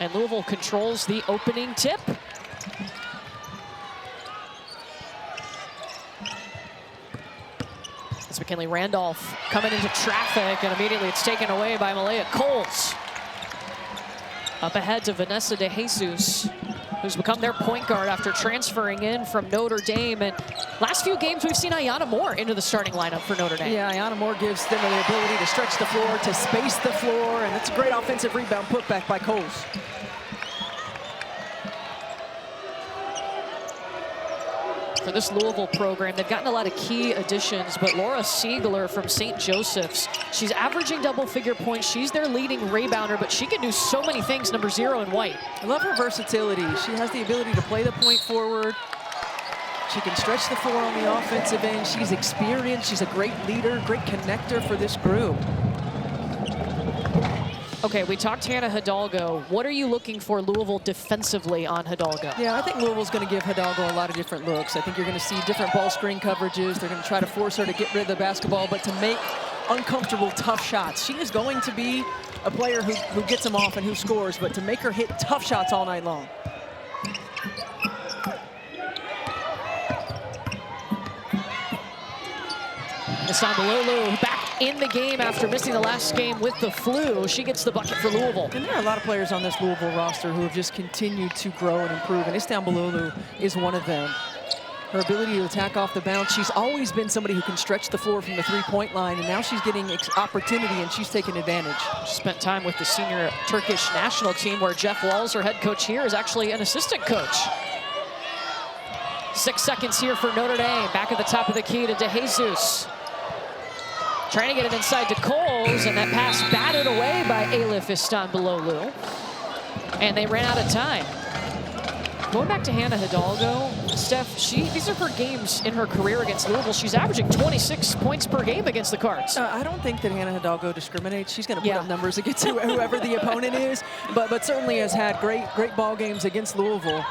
And Louisville controls the opening tip. It's McKinley Randolph coming into traffic, and immediately it's taken away by Malaya Coles. Up ahead to Vanessa De Jesus, who's become their point guard after transferring in from Notre Dame. And last few games, we've seen Tajianna Moore into the starting lineup for Notre Dame. Yeah, Tajianna Moore gives them the ability to stretch the floor, to space the floor, and it's a great offensive rebound putback by Coles. For this Louisville program, they've gotten a lot of key additions, but Laura Siegler from St. Joseph's, she's averaging double-figure points. She's their leading rebounder, but she can do so many things, number 0 in white. I love her versatility. She has the ability to play the point forward. She can stretch the floor on the offensive end. She's experienced. She's a great leader, great connector for this group. Okay, we talked Hannah Hidalgo. What are you looking for Louisville defensively on Hidalgo? Yeah, I think Louisville's going to give Hidalgo a lot of different looks. I think you're going to see different ball screen coverages. They're going to try to force her to get rid of the basketball, but to make uncomfortable, tough shots. She is going to be a player who gets them off and who scores, but to make her hit tough shots all night long. Istanbululu back in the game after missing the last game with the flu. She gets the bucket for Louisville. And there are a lot of players on this Louisville roster who have just continued to grow and improve, and Istanbululu is one of them. Her ability to attack off the bounce, she's always been somebody who can stretch the floor from the three-point line, and now she's getting opportunity, and she's taking advantage. She spent time with the senior Turkish national team, where Jeff Walls, her head coach here, is actually an assistant coach. 6 seconds here for Notre Dame. Back at the top of the key to De Jesus. Trying to get it inside to Coles, and that pass batted away by Elif Istanbululu. And they ran out of time. Going back to Hannah Hidalgo, Steph, these are her games in her career against Louisville. She's averaging 26 points per game against the Cards. I don't think that Hannah Hidalgo discriminates. She's going to put up numbers against whoever the opponent is, but certainly has had great ball games against Louisville.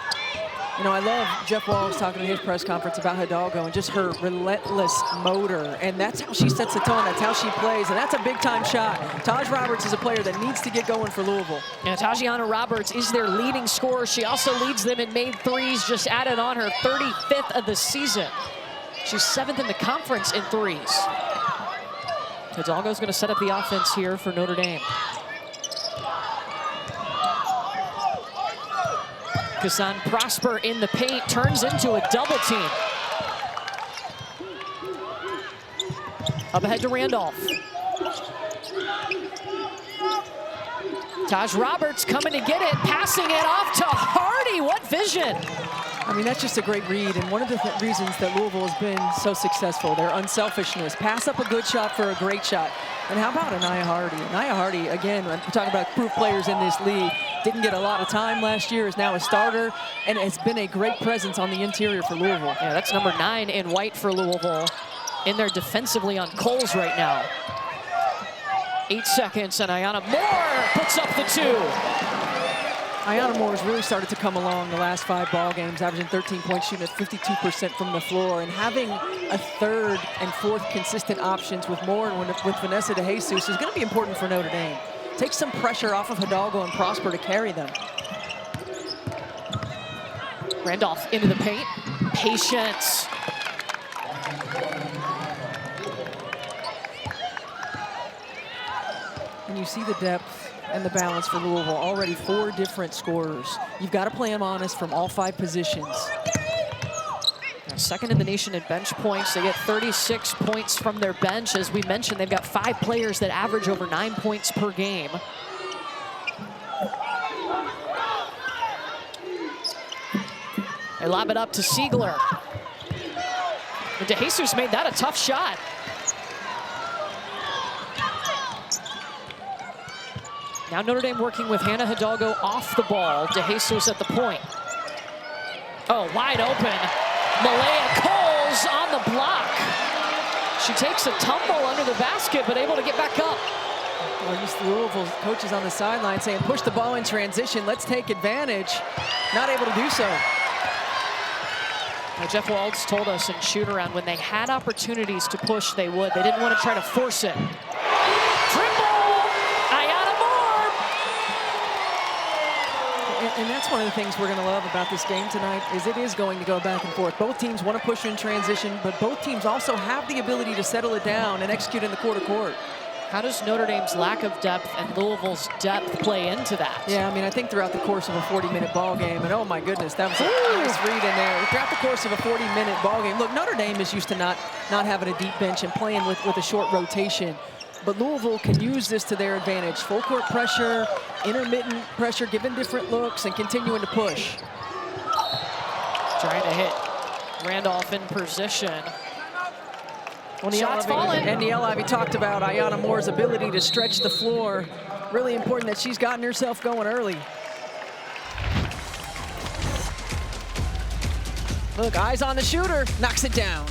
You know, I love Jeff Walls talking in his press conference about Hidalgo and just her relentless motor. And that's how she sets the tone. That's how she plays. And that's a big-time shot. Taj Roberts is a player that needs to get going for Louisville. Yeah, Tajianna Roberts is their leading scorer. She also leads them in made threes, just added on her 35th of the season. She's 7th in the conference in threes. Hidalgo's going to set up the offense here for Notre Dame. Kassan Prosper in the paint, turns into a double team. Up ahead to Randolph. Taj Roberts coming to get it, passing it off to Hardy. What vision! I mean, that's just a great read, and one of the reasons that Louisville has been so successful, their unselfishness. Pass up a good shot for a great shot. And how about Anaya Hardy? Anaya Hardy, again, we're talking about proof players in this league, didn't get a lot of time last year, is now a starter, and has been a great presence on the interior for Louisville. Yeah, that's number 9 in white for Louisville. In there defensively on Coles right now. 8 seconds, and Tajianna Moore puts up the 2. Tajianna Moore has really started to come along the last 5 ball games, averaging 13 points, shooting at 52% from the floor, and having a third and fourth consistent options with Moore and with Vanessa De Jesus is going to be important for Notre Dame. Take some pressure off of Hidalgo and Prosper to carry them. Randolph into the paint. Patience. And you see the depth and the balance for Louisville. Already 4 different scorers. You've got to play them honest from all 5 positions. Second in the nation in bench points. They get 36 points from their bench. As we mentioned, they've got 5 players that average over 9 points per game. They lob it up to Siegler. And De Jesus made that a tough shot. Now Notre Dame working with Hannah Hidalgo off the ball. De Jesus at the point. Oh, wide open. Malaya Coles on the block. She takes a tumble under the basket, but able to get back up. Well, just Louisville's coaches on the sideline saying, push the ball in transition, let's take advantage. Not able to do so. Now, Jeff Waltz told us in shoot-around when they had opportunities to push, they would. They didn't want to try to force it. Triple! Tajianna Moore! that's one of the things we're going to love about this game tonight is it is going to go back and forth. Both teams want to push in transition, but both teams also have the ability to settle it down and execute in the quarter-court. How does Notre Dame's lack of depth and Louisville's depth play into that? Yeah, I mean, I think throughout the course of a 40-minute ball game, and oh my goodness, that was a nice read in there. Throughout the course of a 40-minute ball game, look, Notre Dame is used to not having a deep bench and playing with a short rotation. But Louisville can use this to their advantage. Full court pressure, intermittent pressure, giving different looks, and continuing to push. Trying to hit Randolph in position. Shots falling. And Niele Ivey talked about Tajianna Moore's ability to stretch the floor. Really important that she's gotten herself going early. Look, eyes on the shooter, knocks it down.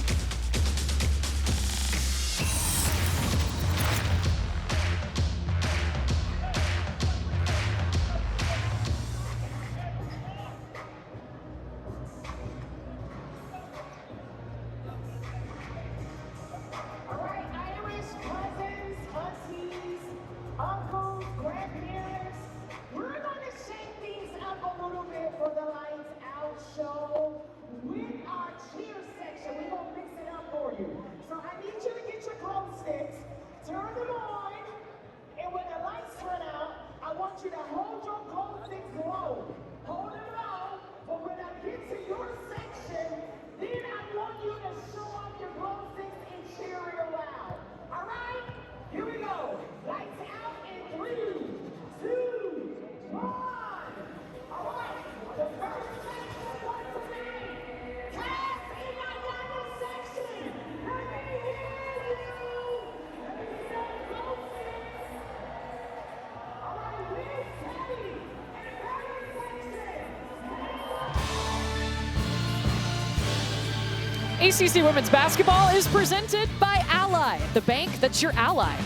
ACC Women's Basketball is presented by Ally, the bank that's your ally.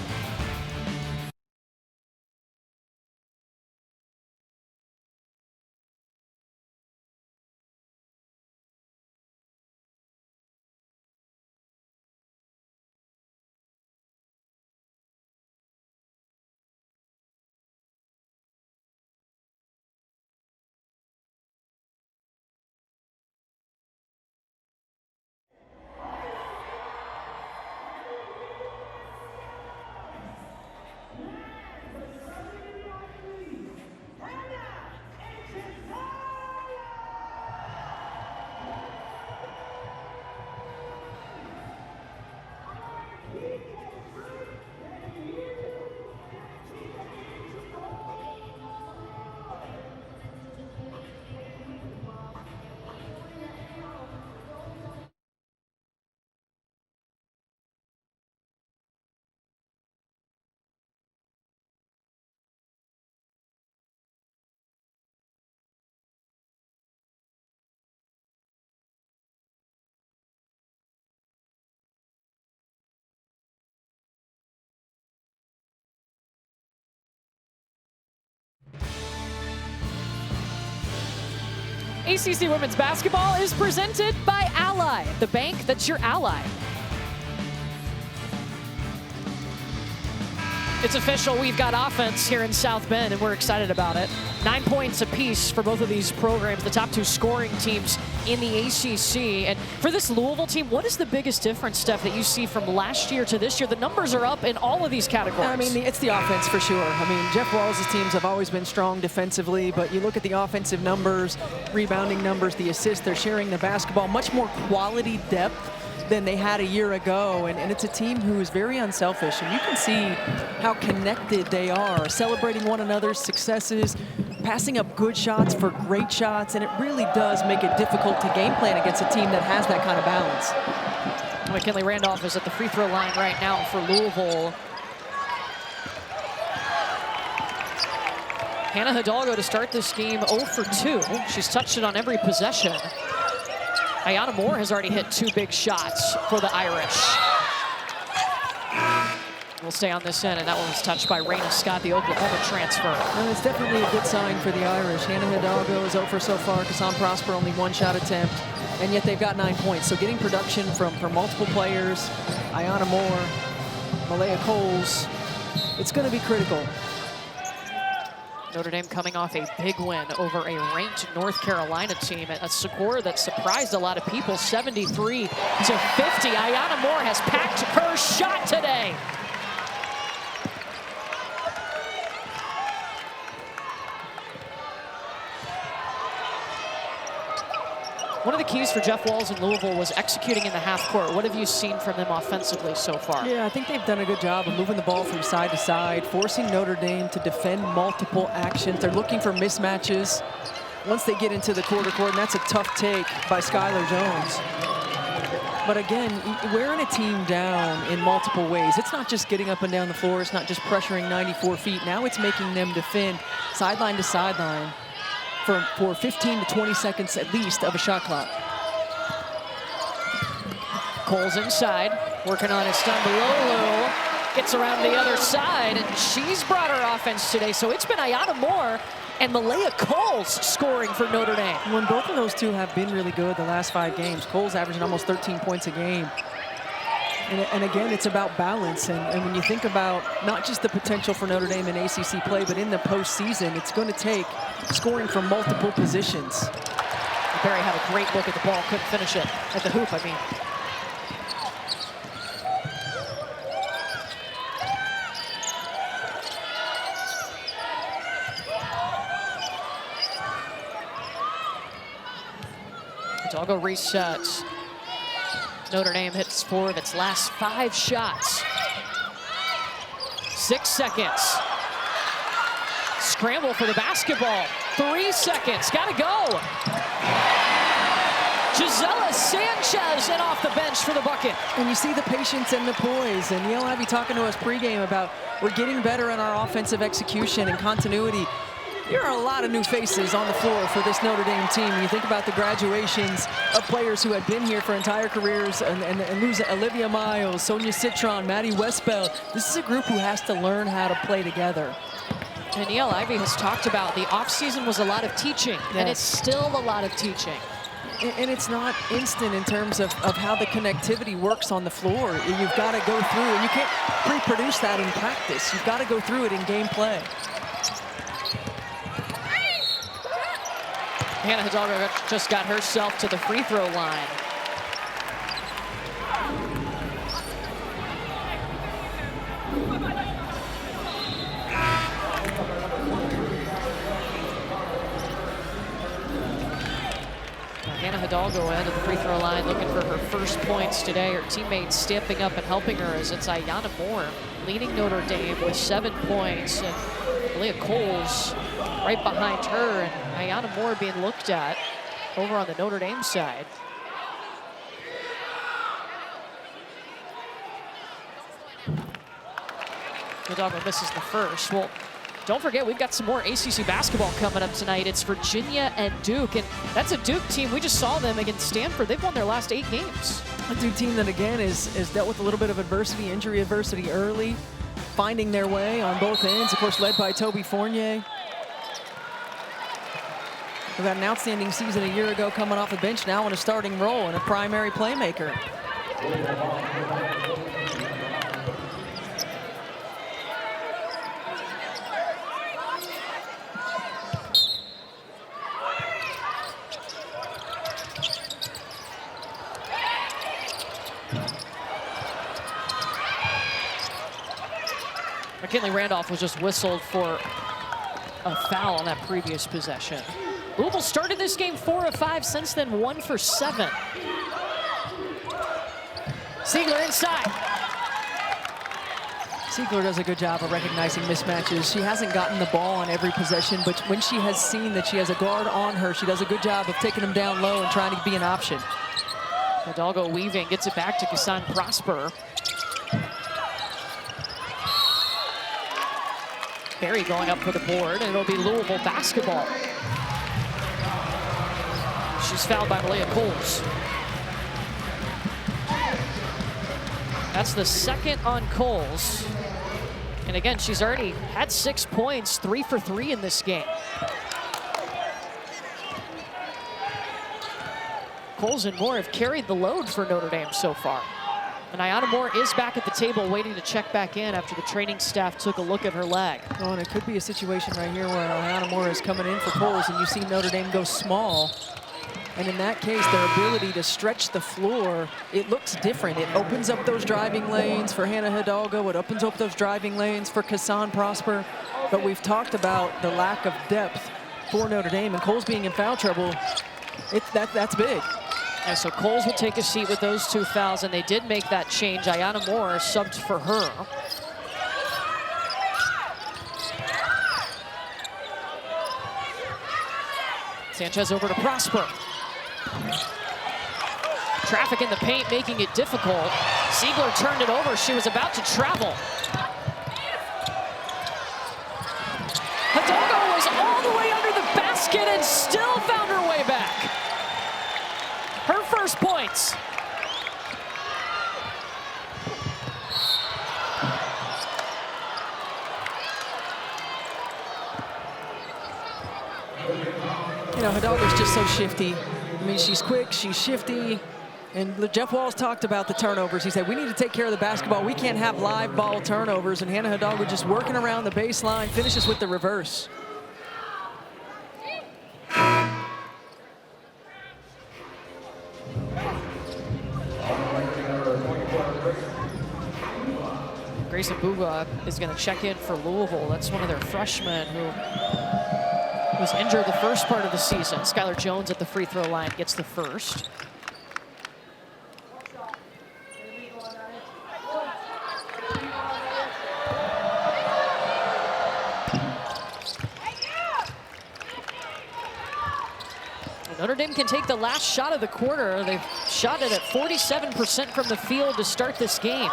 ACC Women's Basketball is presented by Ally, the bank that's your ally. It's official, we've got offense here in South Bend, and we're excited about it. 9 points apiece for both of these programs, the top two scoring teams in the ACC. And for this Louisville team, what is the biggest difference, Steph, that you see from last year to this year? The numbers are up in all of these categories. I mean, it's the offense for sure. I mean, Jeff Walls' teams have always been strong defensively, but you look at the offensive numbers, rebounding numbers, the assists, they're sharing the basketball, much more quality depth than they had a year ago, and it's a team who is very unselfish, and you can see how connected they are, celebrating one another's successes, passing up good shots for great shots, and it really does make it difficult to game plan against a team that has that kind of balance. McKinley Randolph is at the free throw line right now for Louisville. Hannah Hidalgo to start this game 0 for 2. She's touched it on every possession. Tajianna Moore has already hit 2 big shots for the Irish. We'll stay on this end, and that one was touched by Reyna Scott, the Oklahoma transfer. And it's definitely a good sign for the Irish. Hannah Hidalgo is 0 for so far. Kassan Prosper only 1 shot attempt, and yet they've got 9 points. So getting production from multiple players, Tajianna Moore, Malaya Coles, it's going to be critical. Notre Dame coming off a big win over a ranked North Carolina team. A score that surprised a lot of people, 73-50. Tajianna Moore has packed her shot today. One of the keys for Jeff Walz in Louisville was executing in the half court. What have you seen from them offensively so far? Yeah, I think they've done a good job of moving the ball from side to side, forcing Notre Dame to defend multiple actions. They're looking for mismatches once they get into the quarter court, and that's a tough take by Skylar Jones. But again, wearing a team down in multiple ways. It's not just getting up and down the floor. It's not just pressuring 94 feet. Now it's making them defend sideline to sideline for 15 to 20 seconds at least of a shot clock. Coles inside, working on his stun below Lou. Gets around the other side, and she's brought her offense today. So it's been Tajianna Moore and Malaya Coles scoring for Notre Dame. When both of those two have been really good the last 5 games, Coles averaging almost 13 points a game. And again, it's about balance. And when you think about not just the potential for Notre Dame in ACC play, but in the postseason, it's going to take scoring from multiple positions. Barry had a great look at the ball, couldn't finish it. At the hoop, I mean. Hidalgo resets. Notre Dame hits 4 of its last 5 shots. 6 seconds. Scramble for the basketball. 3 seconds, gotta go. Gisela Sanchez in off the bench for the bucket. And you see the patience and the poise. And Yale Ivy talking to us pregame about we're getting better in our offensive execution and continuity. There are a lot of new faces on the floor for this Notre Dame team. When you think about the graduations of players who had been here for entire careers, and lose Olivia Miles, Sonia Citron, Maddie Westbell. This is a group who has to learn how to play together. And Yale Ivy has talked about the offseason was a lot of teaching, yes. And it's still a lot of teaching. And it's not instant in terms of how the connectivity works on the floor. You've got to go through, and you can't pre-produce that in practice. You've got to go through it in game play. Hannah Hidalgo just got herself to the free throw line. Hannah Hidalgo ended the free throw line looking for her first points today. Her teammates stepping up and helping her as it's Tajianna Moore leading Notre Dame with 7 points. And Malaya Coles right behind her, and Tajianna Moore being looked at over on the Notre Dame side. Hidalgo misses the first. Well, don't forget, we've got some more ACC basketball coming up tonight. It's Virginia and Duke, and that's a Duke team. We just saw them against Stanford. They've won their last 8 games. A Duke team that, again, is dealt with a little bit of adversity, injury adversity early, finding their way on both ends, of course, led by Toby Fournier. Who had an outstanding season a year ago coming off the bench, now in a starting role and a primary playmaker. McKinley Randolph was just whistled for a foul on that previous possession. Louisville started this game 4 of 5, since then 1 for 7. Siegler inside. Siegler does a good job of recognizing mismatches. She hasn't gotten the ball on every possession, but when she has seen that she has a guard on her, she does a good job of taking them down low and trying to be an option. Hidalgo weaving, gets it back to Kassan Prosper. Barry going up for the board, and it'll be Louisville basketball. She's fouled by Malaya Coles. That's the second on Coles. And again, she's already had 6 points, 3 for 3 in this game. Coles and Moore have carried the load for Notre Dame so far. And Ayanna Moore is back at the table waiting to check back in after the training staff took a look at her leg. Oh, and it could be a situation right here where Ayanna Moore is coming in for Coles, and you see Notre Dame go small. And in that case, their ability to stretch the floor, it looks different. It opens up those driving lanes for Hannah Hidalgo. It opens up those driving lanes for Kassan Prosper. But we've talked about the lack of depth for Notre Dame, and Coles being in foul trouble, that's big. And so Coles will take a seat with those 2 fouls, and they did make that change. Ayanna Moore subbed for her. Sanchez over to Prosper. Traffic in the paint making it difficult. Siegler turned it over. She was about to travel. Hidalgo was all the way under the basket and still found her way back. Her first points. You know, Hidalgo's just so shifty. I mean, she's quick, she's shifty. And Jeff Walls talked about the turnovers. He said, we need to take care of the basketball. We can't have live ball turnovers. And Hannah Hidalgo just working around the baseline, finishes with the reverse. Grayson Buga is going to check in for Louisville. That's one of their freshmen who was injured the first part of the season. Skylar Jones at the free throw line gets the first. Notre Dame can take the last shot of the quarter. They've shot it at 47% from the field to start this game.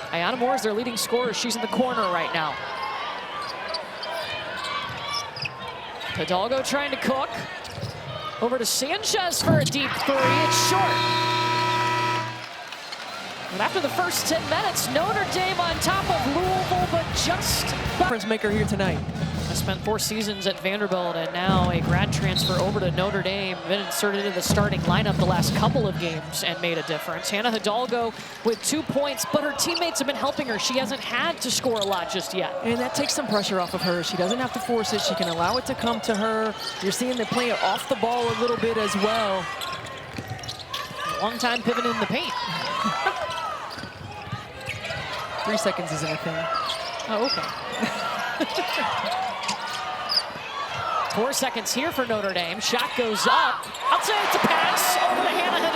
Ayanna Moore is their leading scorer. She's in the corner right now. Hidalgo trying to cook. Over to Sanchez for a deep three. It's short. And after the first 10 minutes, Notre Dame on top of Louisville, but just... Difference maker here tonight. I spent 4 seasons at Vanderbilt and now a grad transfer over to Notre Dame. Been inserted into the starting lineup the last couple of games and made a difference. Hannah Hidalgo with 2 points, but her teammates have been helping her. She hasn't had to score a lot just yet. And that takes some pressure off of her. She doesn't have to force it. She can allow it to come to her. You're seeing them play it off the ball a little bit as well. Long time pivoting in the paint. 3 seconds isn't a thing. Oh, okay. 4 seconds here for Notre Dame. Shot goes up. Outside, it's a pass over to Hannah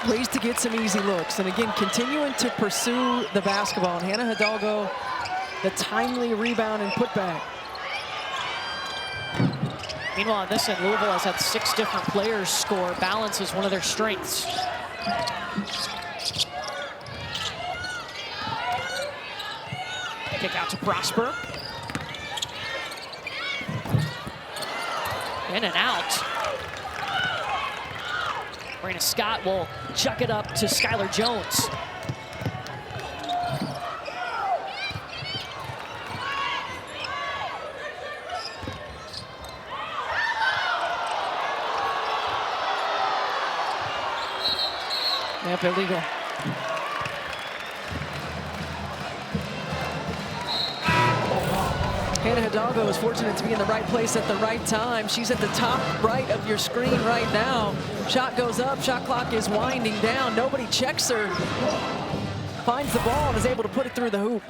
Hidalgo. Ways to get some easy looks. And again, continuing to pursue the basketball. And Hannah Hidalgo, the timely rebound and putback. Meanwhile, on this end, Louisville has had 6 different players score. Balance is one of their strengths. Kick out to Prosper. In and out. Reyna Scott will chuck it up to Skylar Jones. Yep, illegal. Hannah Hidalgo is fortunate to be in the right place at the right time. She's at the top right of your screen right now. Shot goes up, shot clock is winding down. Nobody checks her. Finds the ball and is able to put it through the hoop.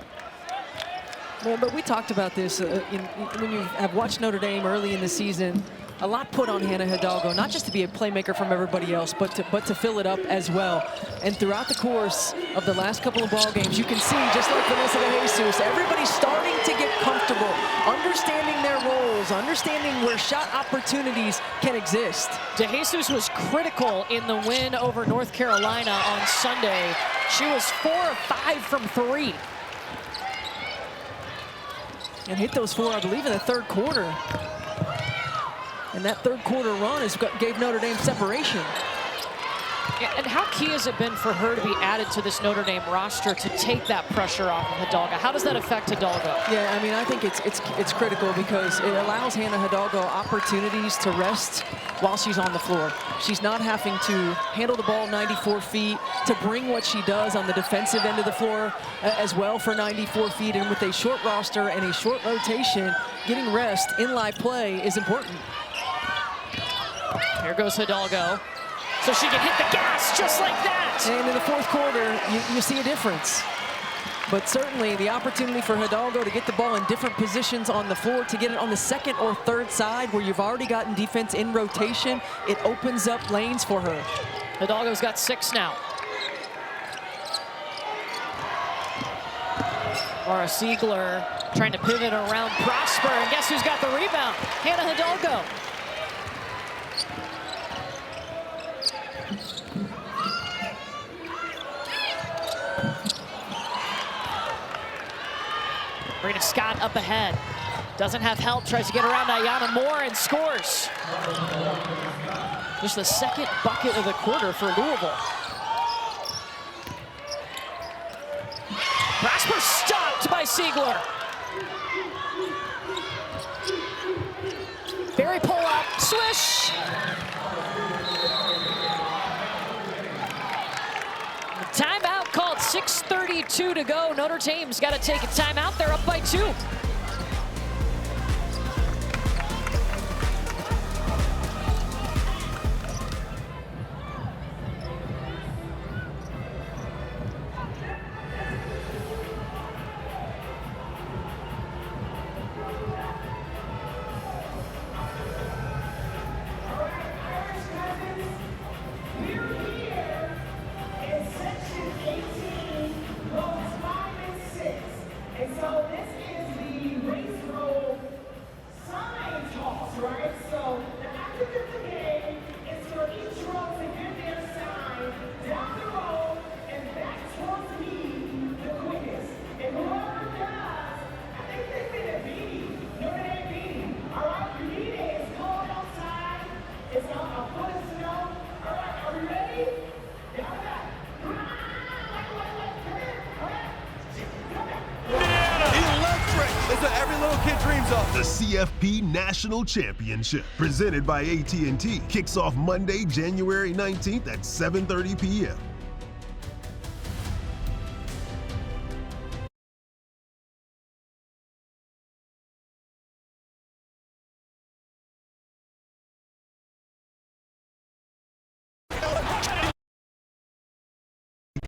Man, but we talked about this when you have watched Notre Dame early in the season. A lot put on Hannah Hidalgo, not just to be a playmaker from everybody else, but to fill it up as well. And throughout the course of the last couple of ball games, you can see, just like Vanessa De Jesus, everybody's starting to get comfortable, understanding their roles, understanding where shot opportunities can exist. De Jesus was critical in the win over North Carolina on Sunday. She was 4 of 5 from 3. And hit those 4, I believe, in the third quarter. And that third quarter run gave Notre Dame separation. Yeah, and how key has it been for her to be added to this Notre Dame roster to take that pressure off of Hidalgo? How does that affect Hidalgo? Yeah, I mean, I think it's critical because it allows Hannah Hidalgo opportunities to rest while she's on the floor. She's not having to handle the ball 94 feet, to bring what she does on the defensive end of the floor as well for 94 feet. And with a short roster and a short rotation, getting rest in live play is important. Here goes Hidalgo. So she can hit the gas just like that. And in the fourth quarter, you see a difference. But certainly the opportunity for Hidalgo to get the ball in different positions on the floor, to get it on the second or third side where you've already gotten defense in rotation, it opens up lanes for her. Hidalgo's got 6 now. Laura Siegler trying to pivot around Prosper, and guess who's got the rebound? Hannah Hidalgo. Reyna Scott up ahead. Doesn't have help, tries to get around Tajianna more and scores. Just the second bucket of the quarter for Louisville. Prosper stopped by Siegler. Berry pull up, swish. Timeout called, 6:32 to go. Notre Dame's got to take a timeout. They're up by 2. The CFP National Championship, presented by AT&T, kicks off Monday, January 19th at 7:30 p.m.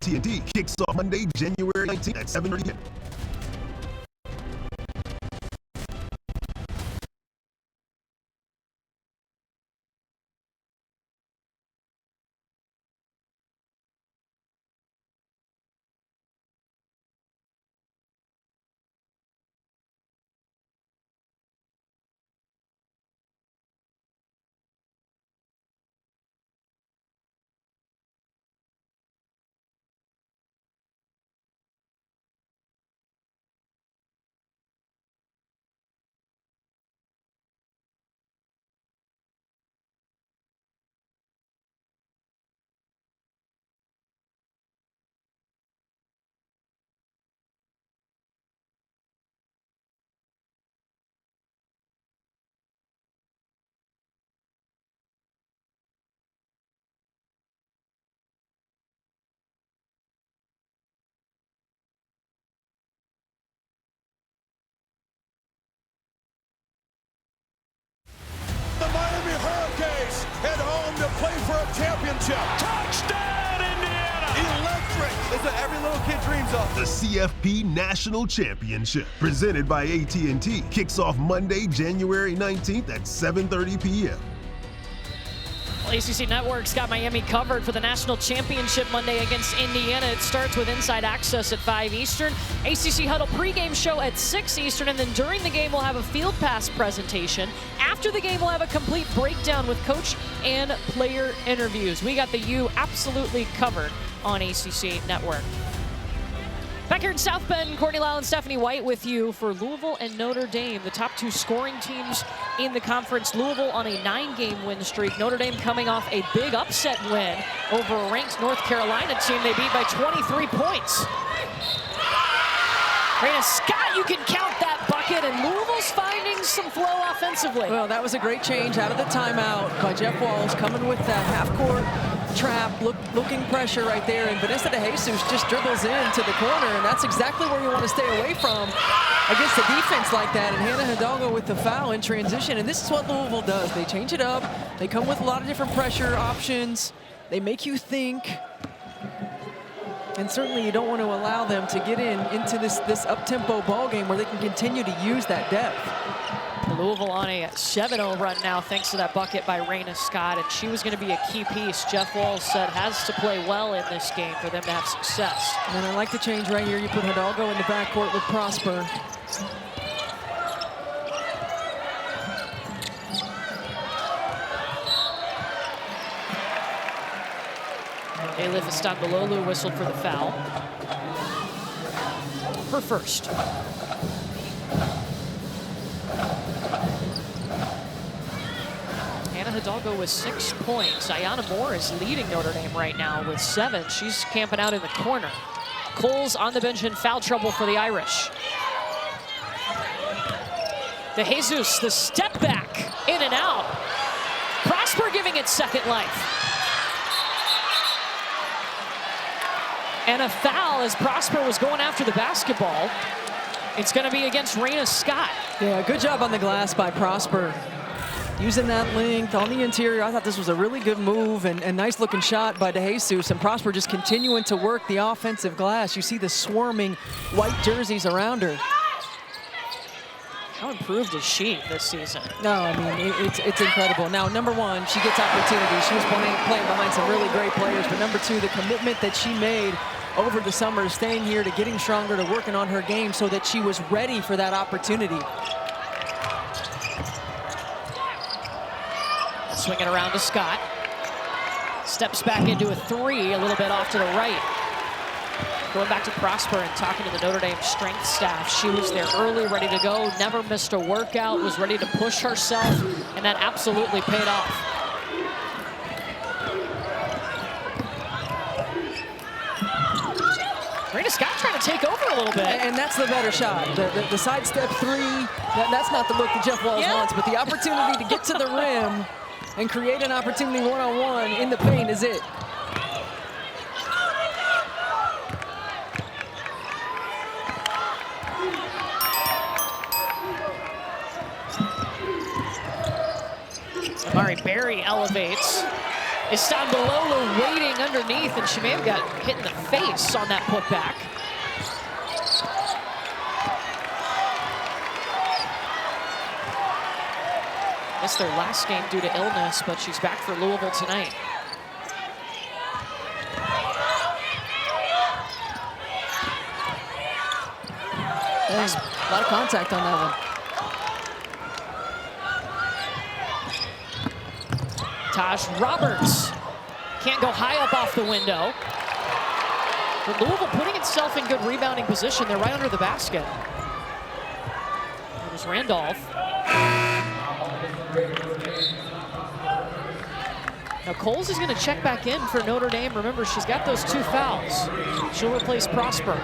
AT&T kicks off Monday, January 19th at 7:30 p.m. Hurricanes head home to play for a championship. Touchdown, Indiana! Electric is what every little kid dreams of. The CFP National Championship, presented by AT&T, kicks off Monday, January 19th at 7:30 p.m. Well, ACC Network's got Miami covered for the national championship Monday against Indiana. It starts with Inside Access at 5 Eastern. ACC Huddle pregame show at 6 Eastern, and then during the game we'll have a Field Pass presentation. After the game we'll have a complete breakdown with coach and player interviews. We got the U absolutely covered on ACC Network. Back here in South Bend, Courtney Lyle and Stephanie White with you for Louisville and Notre Dame, the top 2 scoring teams in the conference. Louisville on a 9-game win streak. Notre Dame coming off a big upset win over a ranked North Carolina team. They beat by 23 points. Reyna Scott, you can count that bucket, and Louisville's finding some flow offensively. Well, that was a great change out of the timeout by Jeff Walls, coming with that half-court trap, looking pressure right there, and Vanessa DeJesus just dribbles into the corner, and that's exactly where you want to stay away from against a defense like that. And Hannah Hidalgo with the foul in transition, and this is what Louisville does. They change it up. They come with a lot of different pressure options. They make you think. And certainly you don't want to allow them to get into this up-tempo ball game where they can continue to use that depth. Louisville on a 7-0 run now thanks to that bucket by Reyna Scott, and she was going to be a key piece. Jeff Walls said has to play well in this game for them to have success. And I like the change right here. You put Hidalgo in the backcourt with Prosper. Elif Istanbuloglu whistled for the foul. Her first. Hannah Hidalgo with 6 points. Tajianna Moore is leading Notre Dame right now with 7. She's camping out in the corner. Coles on the bench in foul trouble for the Irish. DeJesus, the step back, in and out. Prosper giving it second life. And a foul as Prosper was going after the basketball. It's going to be against Reyna Scott. Yeah, good job on the glass by Prosper. Using that length on the interior. I thought this was a really good move and nice looking shot by DeJesus, and Prosper just continuing to work the offensive glass. You see the swarming white jerseys around her. How improved is she this season? No, I mean, it's incredible. Now, number one, she gets opportunities. She was playing behind some really great players, but number two, the commitment that she made over the summer to staying here, to getting stronger, to working on her game so that she was ready for that opportunity. Swing it around to Scott. Steps back into a 3, a little bit off to the right. Going back to Prosper and talking to the Notre Dame strength staff. She was there early, ready to go, never missed a workout, was ready to push herself, and that absolutely paid off. Reyna Scott trying to take over a little bit. And that's the better shot. The sidestep 3, that's not the look that Jeff Walls wants, but the opportunity to get to the rim and create an opportunity one-on-one in the paint is it. Amari Berry elevates. Istanbuloglu waiting underneath, and she may have got hit in the face on that putback. Missed their last game due to illness, but she's back for Louisville tonight. Thanks. A lot of contact on that one. Taj Roberts can't go high up off the window. But Louisville putting itself in good rebounding position. They're right under the basket. There's Randolph. Now Coles is going to check back in for Notre Dame. Remember, she's got those 2 fouls. She'll replace Prosper.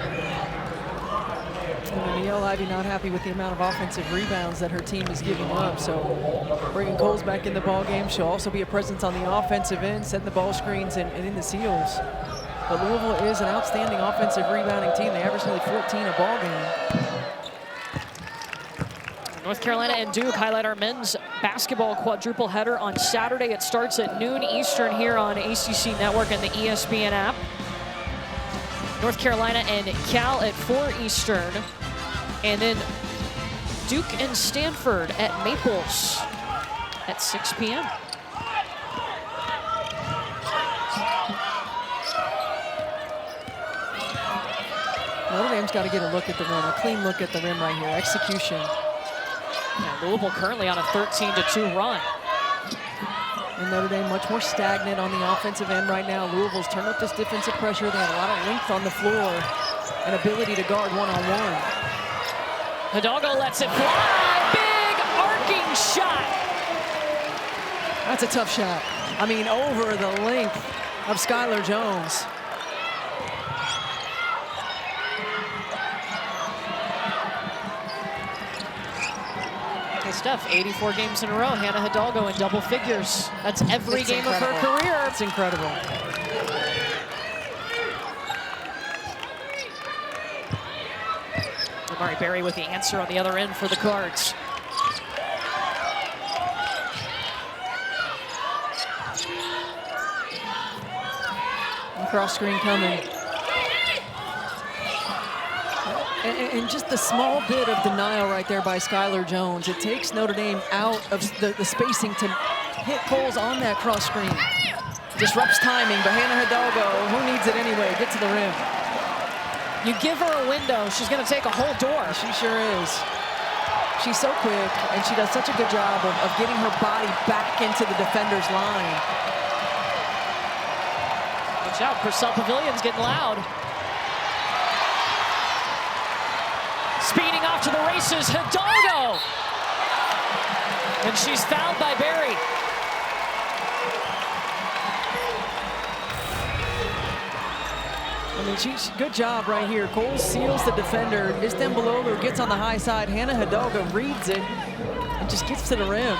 And Niele Ivey not happy with the amount of offensive rebounds that her team is giving up. So bringing Coles back in the ball game. She'll also be a presence on the offensive end, setting the ball screens and in the seals. But Louisville is an outstanding offensive rebounding team. They average nearly 14 a ball game. North Carolina and Duke highlight our men's basketball quadruple header on Saturday. It starts at noon Eastern here on ACC Network and the ESPN app. North Carolina and Cal at 4 Eastern. And then Duke and Stanford at Maples at 6 p.m. Notre Dame's got to get a look at the rim, a clean look at the rim right here. Execution. Yeah, Louisville currently on a 13-2 run. And Notre Dame much more stagnant on the offensive end right now. Louisville's turned up this defensive pressure. They have a lot of length on the floor and ability to guard one-on-one. Hidalgo lets it fly. Big arcing shot. That's a tough shot. I mean, over the length of Skylar Jones. Hey, Steph, 84 games in a row. Hannah Hidalgo in double figures. That's every game of her career. It's incredible. Amari Berry with the answer on the other end for the Cards. Cross screen coming. And just the small bit of denial right there by Skylar Jones. It takes Notre Dame out of the spacing to hit Coles on that cross screen. Disrupts timing, but Hannah Hidalgo, who needs it anyway, get to the rim. You give her a window, she's gonna take a whole door. She sure is. She's so quick, and she does such a good job of getting her body back into the defender's line. Watch out, Purcell Pavilion's getting loud. Speeding off to the races, Hidalgo! And she's fouled by Berry. I mean, she's good job right here. Cole seals the defender. Istambololo gets on the high side. Hannah Hidalgo reads it and just gets to the rim.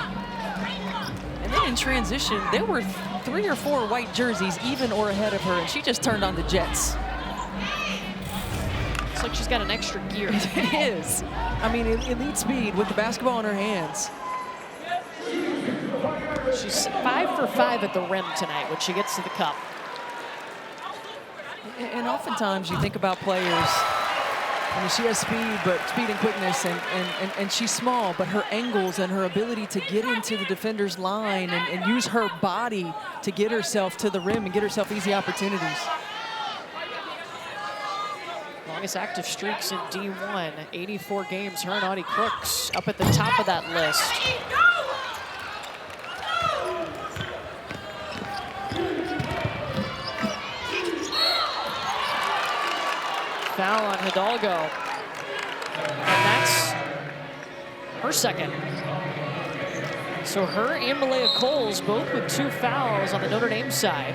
And then in transition, there were 3 or 4 white jerseys even or ahead of her, and she just turned on the Jets. Looks like she's got an extra gear. It is. I mean, elite speed with the basketball in her hands. She's 5 for 5 at the rim tonight when she gets to the cup. And oftentimes you think about players, I mean, she has speed, but speed and quickness, and she's small, but her angles and her ability to get into the defender's line and use her body to get herself to the rim and get herself easy opportunities. Longest active streaks in D1, 84 games. Her and Audie Crooks up at the top of that list. Foul on Hidalgo. And that's her second. So her and Malaya Coles both with 2 fouls on the Notre Dame side.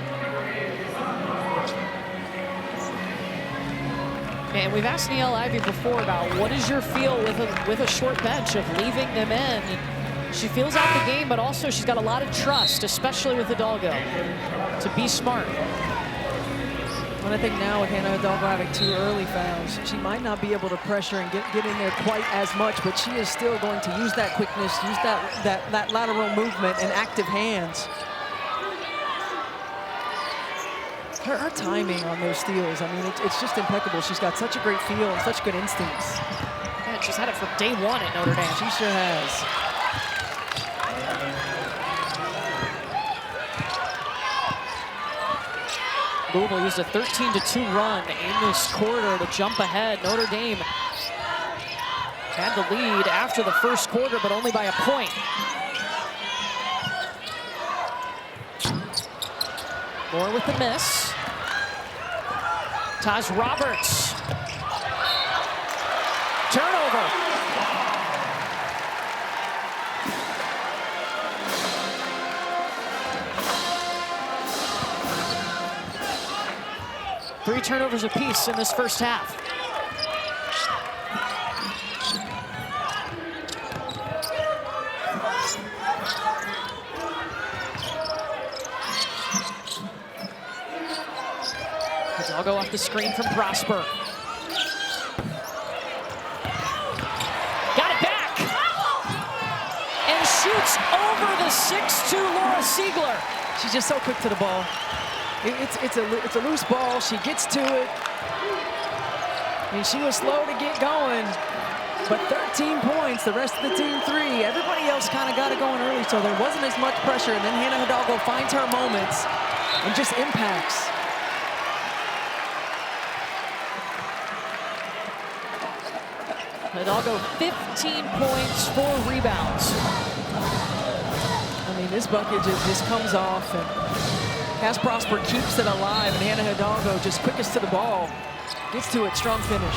And we've asked Niele Ivey before about what is your feel with a short bench of leaving them in. And she feels out the game, but also she's got a lot of trust, especially with Hidalgo, to be smart. And I think now with Hannah Hidalgo having 2 early fouls, she might not be able to pressure and get in there quite as much, but she is still going to use that quickness, use that lateral movement and active hands. Her timing on those steals, I mean, it's just impeccable. She's got such a great feel and such good instincts. Man, she's had it from day 1 at Notre Dame. She sure has. Louisville used a 13-2 run in this quarter to jump ahead. Notre Dame had the lead after the first quarter, but only by a point. Moore with the miss. Taj Roberts. Turnover. Three turnovers apiece in this first half. Hidalgo off the screen from Prosper. Got it back. And shoots over the 6'2" Laura Siegler. She's just so quick to the ball. It's a loose ball. She gets to it. I mean, she was slow to get going, but 13 points. The rest of the team 3. Everybody else kind of got it going early, so there wasn't as much pressure. And then Hannah Hidalgo finds her moments and just impacts. Hidalgo 15 points, 4 rebounds. I mean, this bucket just comes off, and Cass Prosper keeps it alive, and Hannah Hidalgo just quickest to the ball. Gets to it, strong finish.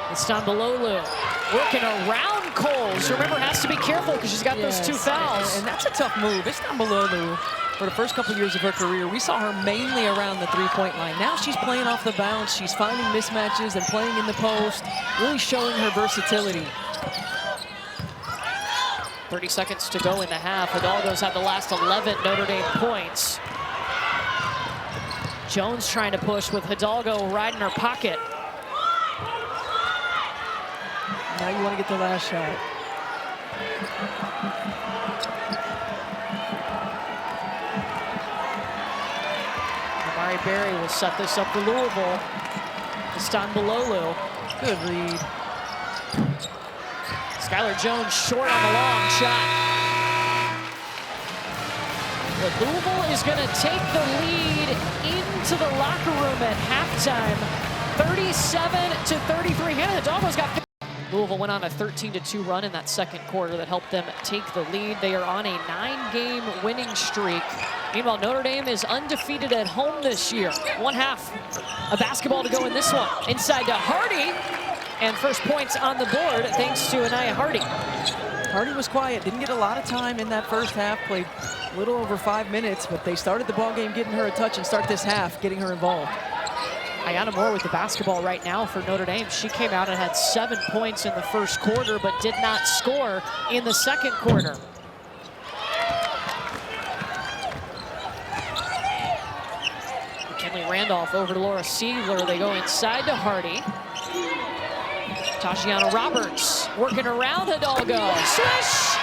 Istambololo working around Coles. Remember, has to be careful because she's got those 2 fouls. And that's a tough move. It's down below Lou. For the first couple years of her career, we saw her mainly around the three-point line. Now she's playing off the bounce. She's finding mismatches and playing in the post, really showing her versatility. 30 seconds to go in the half. Hidalgo's had the last 11 Notre Dame points. Jones trying to push with Hidalgo right in her pocket. Now you want to get the last shot. Amari Berry will set this up for Louisville. This time below Lou. Good read. Skylar Jones short on the long shot. But Louisville is going to take the lead into the locker room at halftime. 37-33. Hannah Hidalgo's got. Louisville went on a 13-2 run in that second quarter that helped them take the lead. They are on a 9-game winning streak. Meanwhile, Notre Dame is undefeated at home this year. 1/2 of basketball to go in this one. Inside to Hardy. And first points on the board thanks to Anaya Hardy. Hardy was quiet, didn't get a lot of time in that first half, played a little over 5 minutes, but they started the ball game getting her a touch and start this half getting her involved. Ayanna Moore with the basketball right now for Notre Dame. She came out and had 7 points in the first quarter, but did not score in the second quarter. McKinley Randolph over to Laura Siegler. They go inside to Hardy. Tajianna Roberts working around Hidalgo. Swish!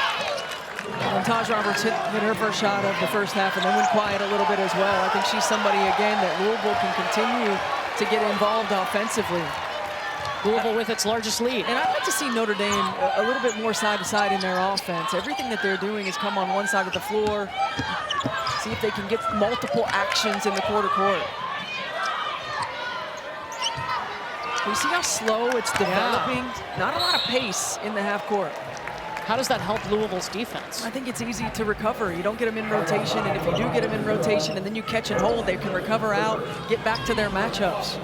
And Taj Roberts hit her first shot of the first half and then went quiet a little bit as well. I think she's somebody, again, that Louisville can continue to get involved offensively. Louisville with its largest lead. And I'd like to see Notre Dame a little bit more side-to-side in their offense. Everything that they're doing is come on one side of the floor. See if they can get multiple actions in the quarter court. You see how slow it's developing? Yeah. Not a lot of pace in the half court. How does that help Louisville's defense? I think it's easy to recover. You don't get them in rotation, and if you do get them in rotation and then you catch and hold, they can recover out, get back to their matchups.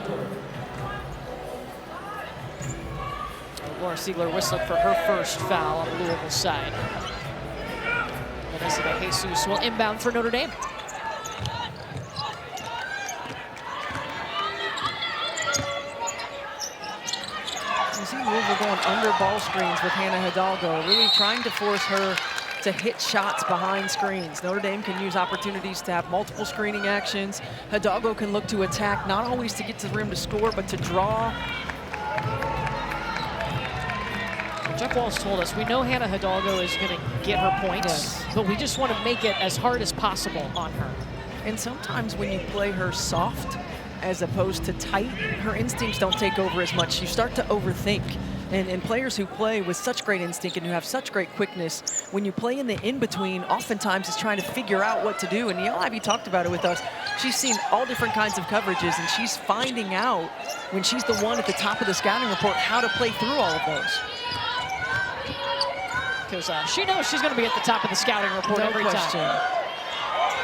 Laura Siegler whistling for her first foul on the Louisville side. Vanessa De Jesus will inbound for Notre Dame. You see Louisville going under ball screens with Hannah Hidalgo, really trying to force her to hit shots behind screens. Notre Dame can use opportunities to have multiple screening actions. Hidalgo can look to attack, not always to get to the rim to score, but to draw. Jeff Walsh told us, we know Hannah Hidalgo is going to get her points, but we just want to make it as hard as possible on her. And sometimes when you play her soft as opposed to tight, her instincts don't take over as much. You start to overthink. And players who play with such great instinct and who have such great quickness, when you play in the in-between, oftentimes is trying to figure out what to do. And Neil Ivey talked about it with us. She's seen all different kinds of coverages, and she's finding out, when she's the one at the top of the scouting report, how to play through all of those. Because she knows she's going to be at the top of the scouting report every time.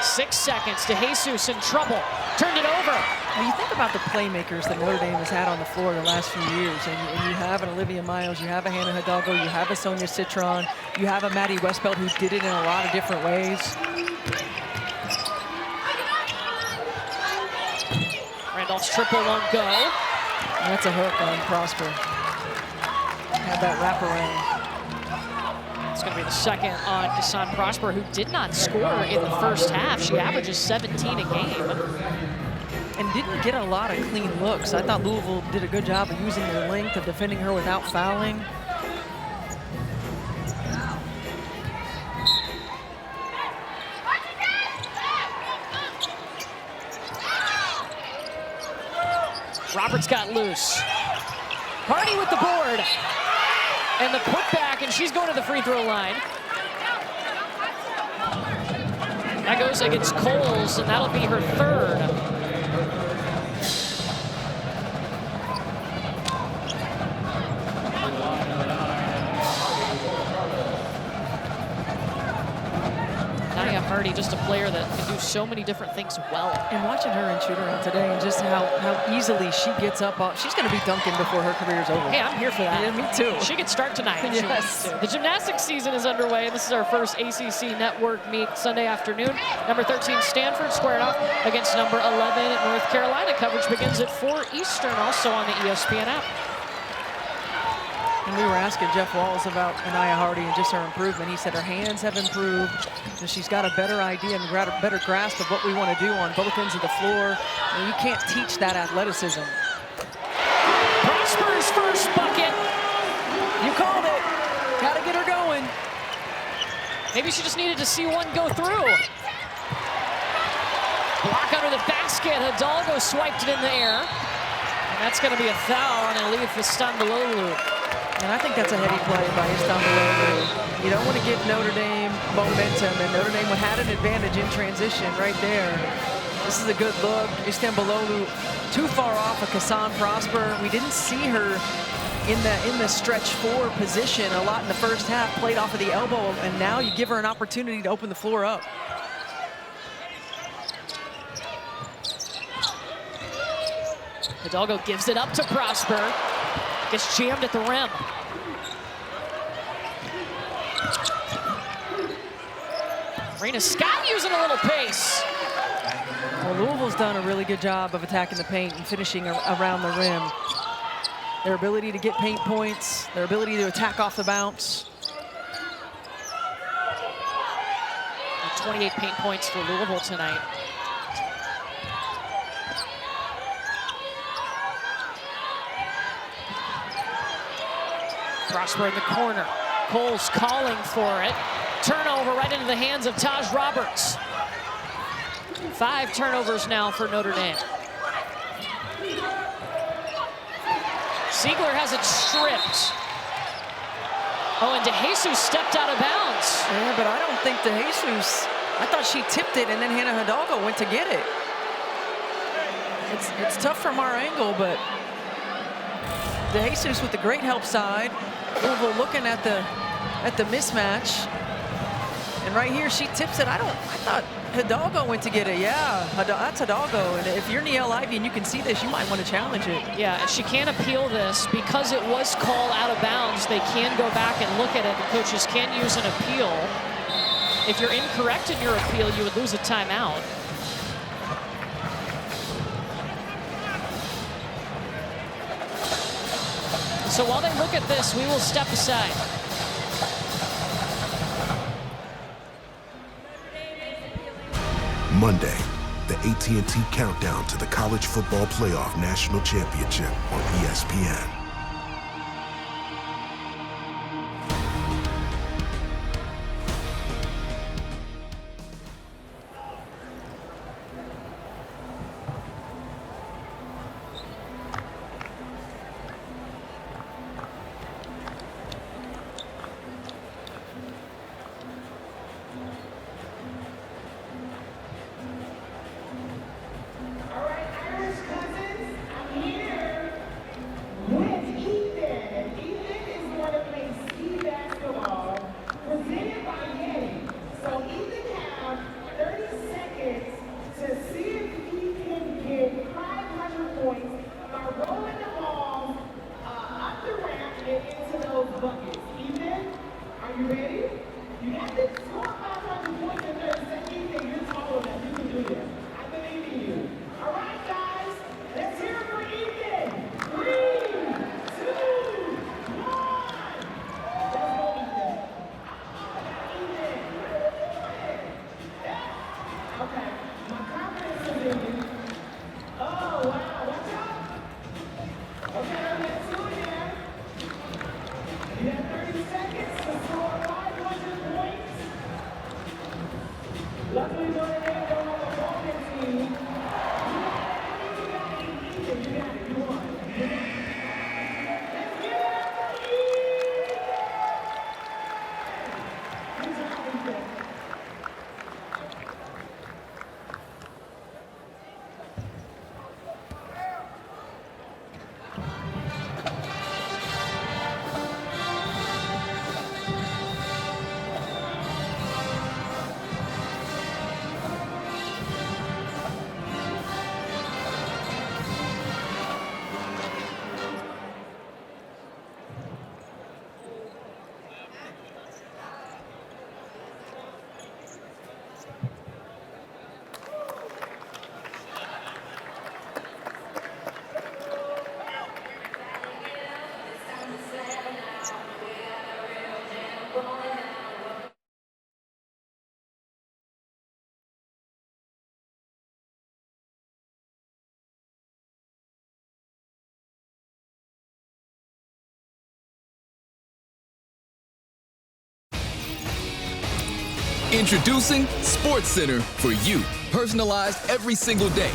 6 seconds to Jesus in trouble. Turned it over. When you think about the playmakers that Notre Dame has had on the floor the last few years, and you have an Olivia Miles, you have a Hannah Hidalgo, you have a Sonia Citron, you have a Maddie Westbelt who did it in a lot of different ways. Randolph's triple won't go. And that's a hook on Prosper. Had that wraparound. It's going to be the second on Desan Prosper, who did not score in the first half. She averages 17 a game. And didn't get a lot of clean looks. I thought Louisville did a good job of using their length, of defending her without fouling. Roberts got loose. Hardy with the board. And the putback, and she's going to the free throw line. That goes against Coles, and that'll be her third. Hardy, just a player that can do so many different things well. And watching her in shoot-around today and just how easily she gets up, she's going to be dunking before her career's over. Hey, I'm here for that. Yeah, me too. She could start tonight. if she Yes. wants to. The gymnastics season is underway. This is our first ACC network meet Sunday afternoon. Number 13 Stanford squaring off against number 11 North Carolina. Coverage begins at 4 Eastern, also on the ESPN app. And we were asking Jeff Walls about Anaya Hardy and just her improvement. He said her hands have improved, and she's got a better idea and a better grasp of what we want to do on both ends of the floor. And you can't teach that athleticism. Prosper's first bucket. You called it. Got to get her going. Maybe she just needed to see one go through. Block under the basket. Hidalgo swiped it in the air. And that's going to be a foul on Elif Istanbuloglu. And I think that's a heady play by Istanbuloglu. You don't want to give Notre Dame momentum, and Notre Dame had an advantage in transition right there. This is a good look. Istanbuloglu too far off of Kassan Prosper. We didn't see her in the stretch 4 position a lot in the first half, played off of the elbow, and now you give her an opportunity to open the floor up. Hidalgo gives it up to Prosper. Gets jammed at the rim. Reyna Scott using a little pace. Well, Louisville's done a really good job of attacking the paint and finishing around the rim. Their ability to get paint points, their ability to attack off the bounce. 28 paint points for Louisville tonight. Prosper in the corner. Cole's calling for it. Turnover right into the hands of Taj Roberts. 5 turnovers now for Notre Dame. Ziegler has it stripped. Oh, and DeJesus stepped out of bounds. Yeah, but I don't think DeJesus, I thought she tipped it and then Hannah Hidalgo went to get it. It's tough from our angle, but DeJesus with the great help side. Louisville looking at the mismatch. And right here, she tips it. I thought Hidalgo went to get it. Yeah, that's Hidalgo. And if you're Niele Ivey and you can see this, you might want to challenge it. Yeah, and she can't appeal this because it was called out of bounds. They can go back and look at it. The coaches can use an appeal. If you're incorrect in your appeal, you would lose a timeout. So while they look at this, we will step aside. Monday, the AT&T Countdown to the College Football Playoff National Championship on ESPN. Introducing SportsCenter for you, personalized every single day.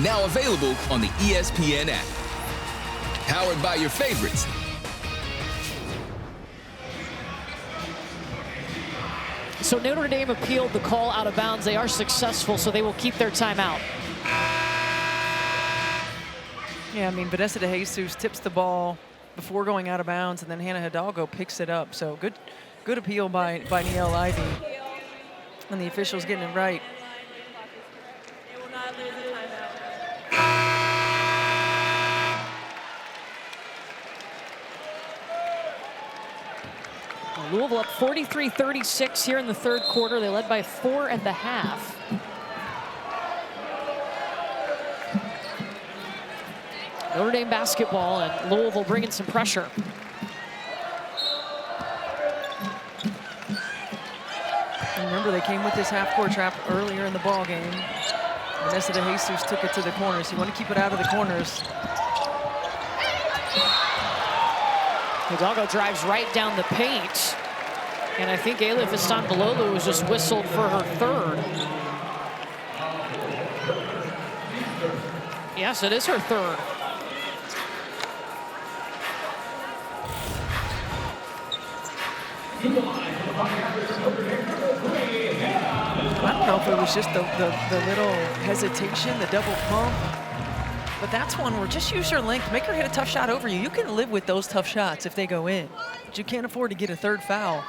Now available on the ESPN app. Powered by your favorites. So Notre Dame appealed the call out of bounds. They are successful, so they will keep their timeout. Yeah, I mean, Vanessa DeJesus tips the ball before going out of bounds, and then Hannah Hidalgo picks it up. So good appeal by Niele Ivy. And the officials getting it right. Louisville up 43-36 here in the third quarter. They led by 4.5. Notre Dame basketball, and Louisville bringing some pressure. Remember, they came with this half-court trap earlier in the ball game. Vanessa DeJesus took it to the corners. You want to keep it out of the corners. Hidalgo drives right down the paint. And I think Alif Istanbuloglu was just whistled for her third. Yes, it is her third. I don't know if it was just the little hesitation, the double pump. But that's one where just use your length. Make her hit a tough shot over you. You can live with those tough shots if they go in. But you can't afford to get a third foul.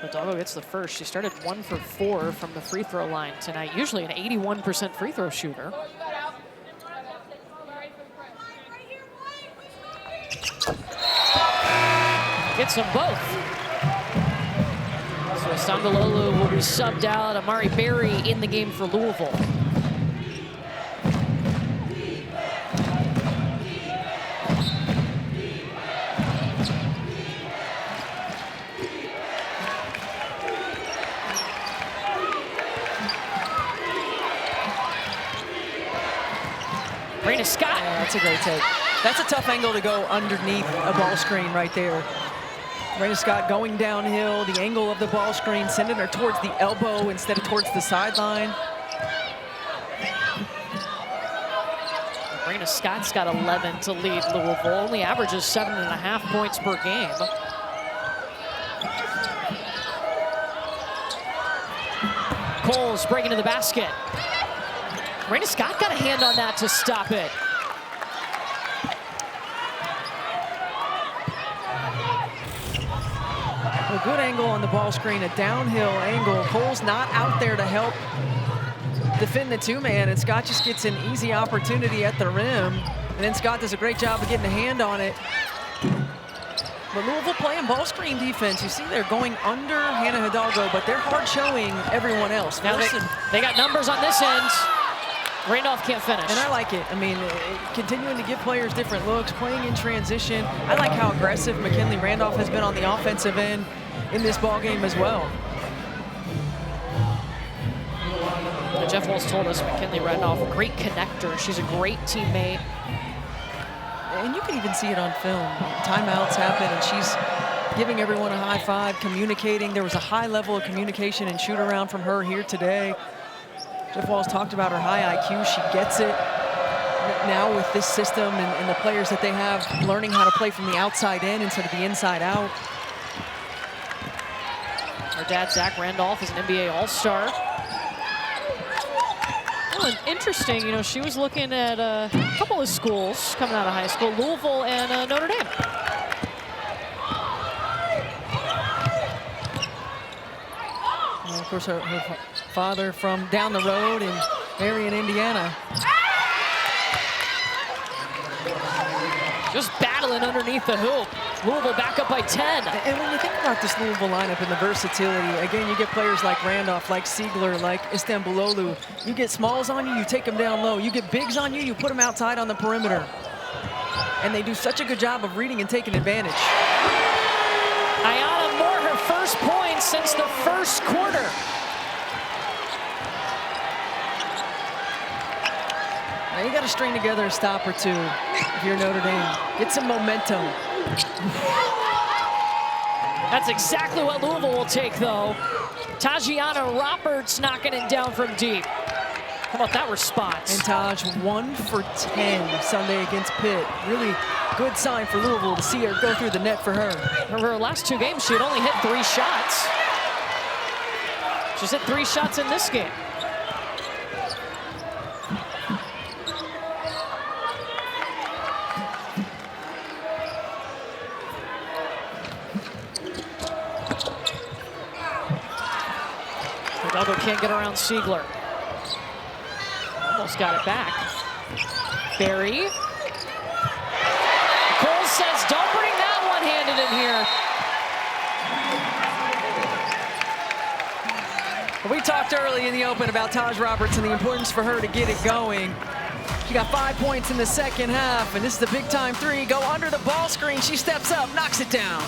Hidalgo gets the first. She started 1 for 4 from the free throw line tonight. Usually an 81% free throw shooter. Gets them both. So Istanbuloglu will be subbed out. Amari Berry in the game for Louisville. Reyna Scott. Yeah, that's a great take. That's a tough angle to go underneath a ball screen right there. Reyna Scott going downhill, the angle of the ball screen, sending her towards the elbow instead of towards the sideline. Reyna Scott's got 11 to lead Louisville. Only averages 7.5 points per game. Coles breaking to the basket. Reyna Scott got a hand on that to stop it. A good angle on the ball screen, a downhill angle. Cole's not out there to help defend the two-man, and Scott just gets an easy opportunity at the rim. And then Scott does a great job of getting a hand on it. But Louisville playing ball screen defense. You see they're going under Hannah Hidalgo, but they're hard showing everyone else. Now they got numbers on this end. Randolph can't finish. And I like it. I mean, continuing to give players different looks, playing in transition. I like how aggressive McKinley Randolph has been on the offensive end in this ball game as well. Jeff Walls told us McKinley Randolph, a great connector. She's a great teammate. And you can even see it on film. Timeouts happen, and she's giving everyone a high five, communicating. There was a high level of communication and shoot around from her here today. Jeff Walls talked about her high IQ. She gets it now with this system and the players that they have learning how to play from the outside in instead of the inside out. Her dad, Zach Randolph, is an NBA All-Star. Oh, and interesting, you know, she was looking at a couple of schools coming out of high school, Louisville and Notre Dame. And of course, her father from down the road in Marion, Indiana. Just battling underneath the hoop. Louisville back up by 10. And when you think about this Louisville lineup and the versatility, again, you get players like Randolph, like Siegler, like Istanbuloglu. You get smalls on you, you take them down low. You get bigs on you, you put them outside on the perimeter. And they do such a good job of reading and taking advantage. Tajianna Moore, her first point since the first quarter. Now you got to string together a stop or two. if you're Notre Dame. Get some momentum. That's exactly what Louisville will take, though. Tajianna Roberts knocking it down from deep. How about that response? And Taj 1 for 10 Sunday against Pitt. Really good sign for Louisville to see her go through the net for her. Over her last 2 games, she had only hit 3 shots. She's hit 3 shots in this game. Hidalgo can't get around Siegler. Almost got it back. Barry. Cole says, don't bring that one-handed in here. We talked early in the open about Taj Roberts and the importance for her to get it going. She got 5 points in the second half, and this is the big-time 3. Go under the ball screen. She steps up, knocks it down.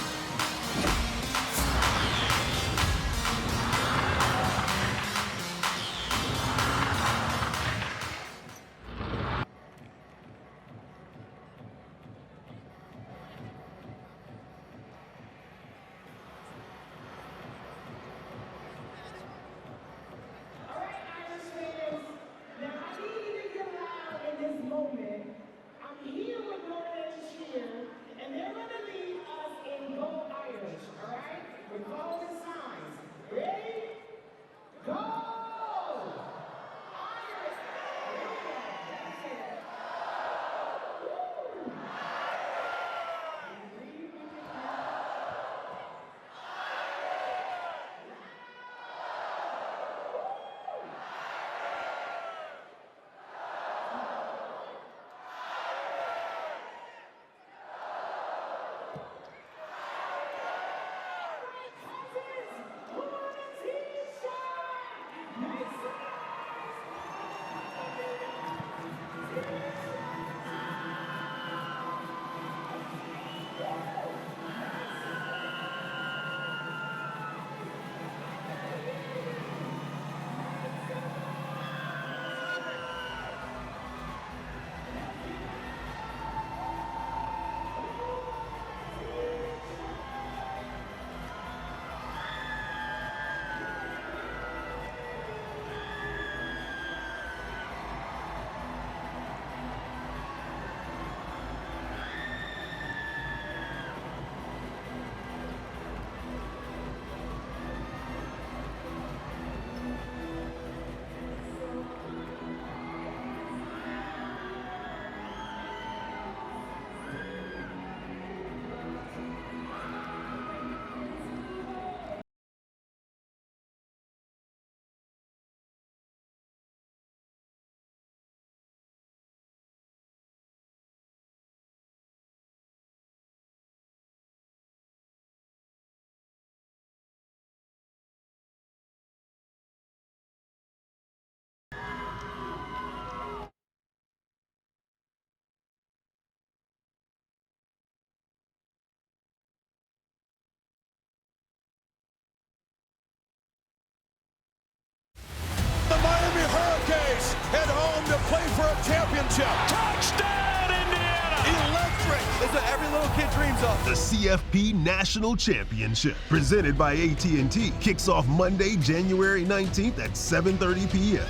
Head home to play for a championship. Touchdown, Indiana! Electric is what every little kid dreams of. The CFP National Championship, presented by AT&T, kicks off Monday, January 19th at 7:30 p.m.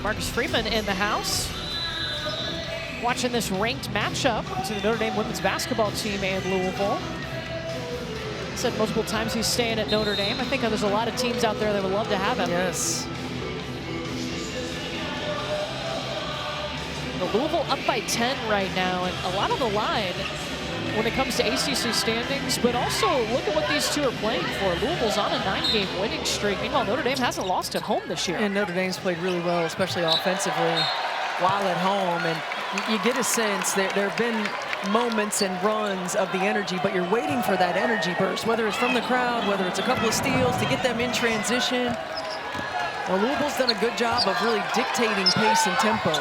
Marcus Freeman in the house. Watching this ranked matchup between the Notre Dame women's basketball team and Louisville. Said multiple times he's staying at Notre Dame. I think there's a lot of teams out there that would love to have him. Yes. The Louisville up by 10 right now, and a lot of the line when it comes to ACC standings, but also look at what these two are playing for. Louisville's on a 9-game winning streak. Meanwhile, Notre Dame hasn't lost at home this year. And Notre Dame's played really well, especially offensively, while at home. And you get a sense that there have been moments and runs of the energy, but you're waiting for that energy burst, whether it's from the crowd, whether it's a couple of steals to get them in transition. Well, Louisville's done a good job of really dictating pace and tempo.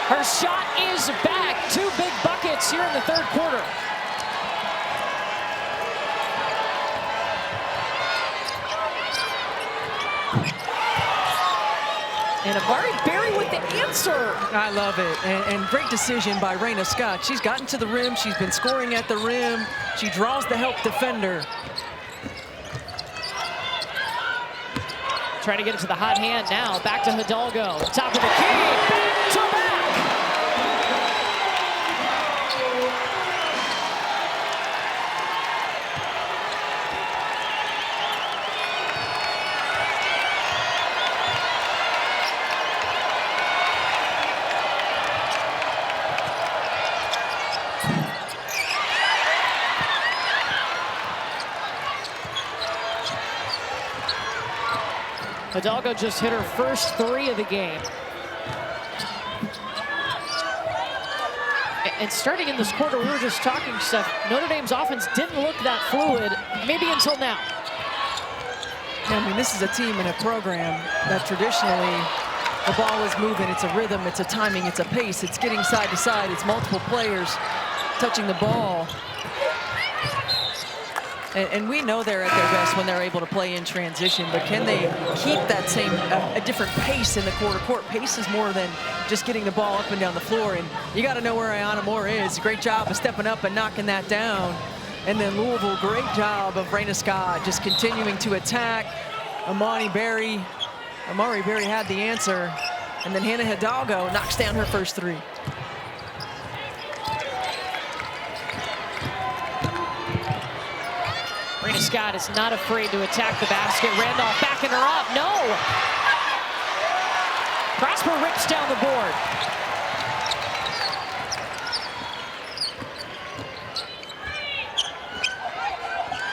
Her shot is back. 2 big buckets here in the third quarter. And Amari Berry with the answer. I love it, and great decision by Reyna Scott. She's gotten to the rim, she's been scoring at the rim. She draws the help defender. Trying to get it to the hot hand now. Back to Hidalgo. Top of the key. Back to back. Hidalgo just hit her first 3 of the game. And starting in this quarter, we were just talking stuff. Notre Dame's offense didn't look that fluid, maybe until now. I mean, this is a team and a program that traditionally the ball is moving. It's a rhythm, it's a timing, it's a pace, it's getting side to side, it's multiple players touching the ball. And we know they're at their best when they're able to play in transition, but can they keep that same, a different pace in the quarter court? Pace is more than just getting the ball up and down the floor, and you got to know where Ayanna Moore is. Great job of stepping up and knocking that down. And then Louisville, great job of Reyna Scott just continuing to attack. Amari Berry had the answer, and then Hannah Hidalgo knocks down her first 3. Reyna Scott is not afraid to attack the basket. Randolph backing her up. No! Prosper rips down the board.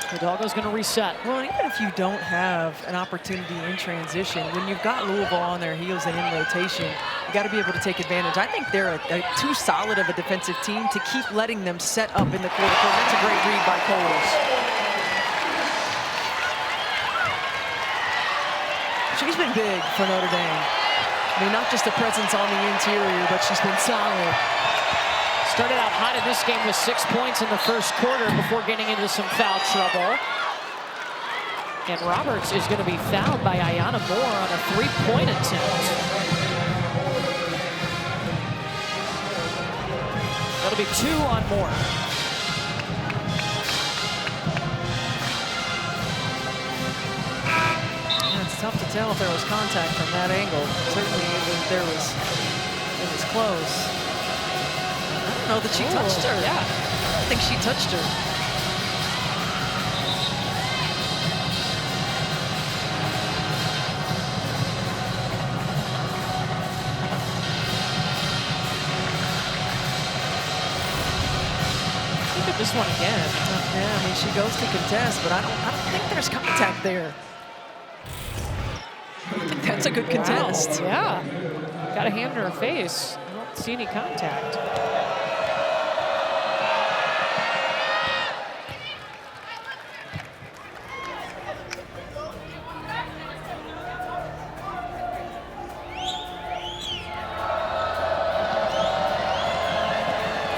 Hidalgo's going to reset. Well, even if you don't have an opportunity in transition, when you've got Louisville on their heels and in rotation, you got to be able to take advantage. I think they're too solid of a defensive team to keep letting them set up in the quarter court. That's a great read by Coles. She's been big for Notre Dame. I mean, not just a presence on the interior, but she's been solid. Started out hot in this game with 6 points in the first quarter before getting into some foul trouble. And Roberts is going to be fouled by Ayanna Moore on a 3-point attempt. That'll be 2 on Moore. It's tough to tell if there was contact from that angle. Certainly, it was close. I don't know that she touched her. Yeah. I don't think she touched her. Look at this one again. Yeah, I mean, she goes to contest, but I don't think there's contact there. I think that's a good contest. Wow. Yeah. Got a hand in her face. I don't see any contact.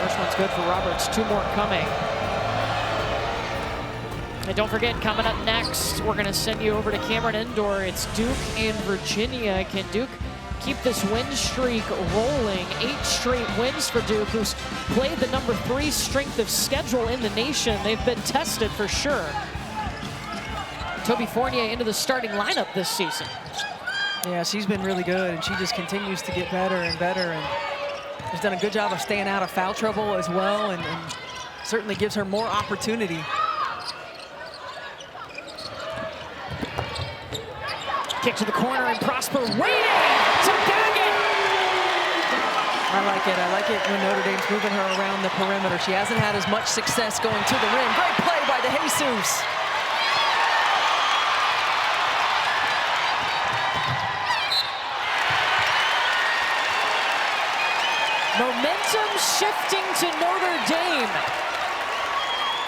First one's good for Roberts. 2 more coming. And don't forget, coming up next, we're going to send you over to Cameron Indoor. It's Duke and Virginia. Can Duke keep this win streak rolling? 8 straight wins for Duke, who's played the number 3 strength of schedule in the nation. They've been tested for sure. Toby Fournier into the starting lineup this season. Yeah, she's been really good, and she just continues to get better and better, and has done a good job of staying out of foul trouble as well, and certainly gives her more opportunity. Kick to the corner, and Prosper waiting to bag it. I like it. I like it when Notre Dame's moving her around the perimeter. She hasn't had as much success going to the rim. Great play by the Jesus. Momentum shifting to Notre Dame.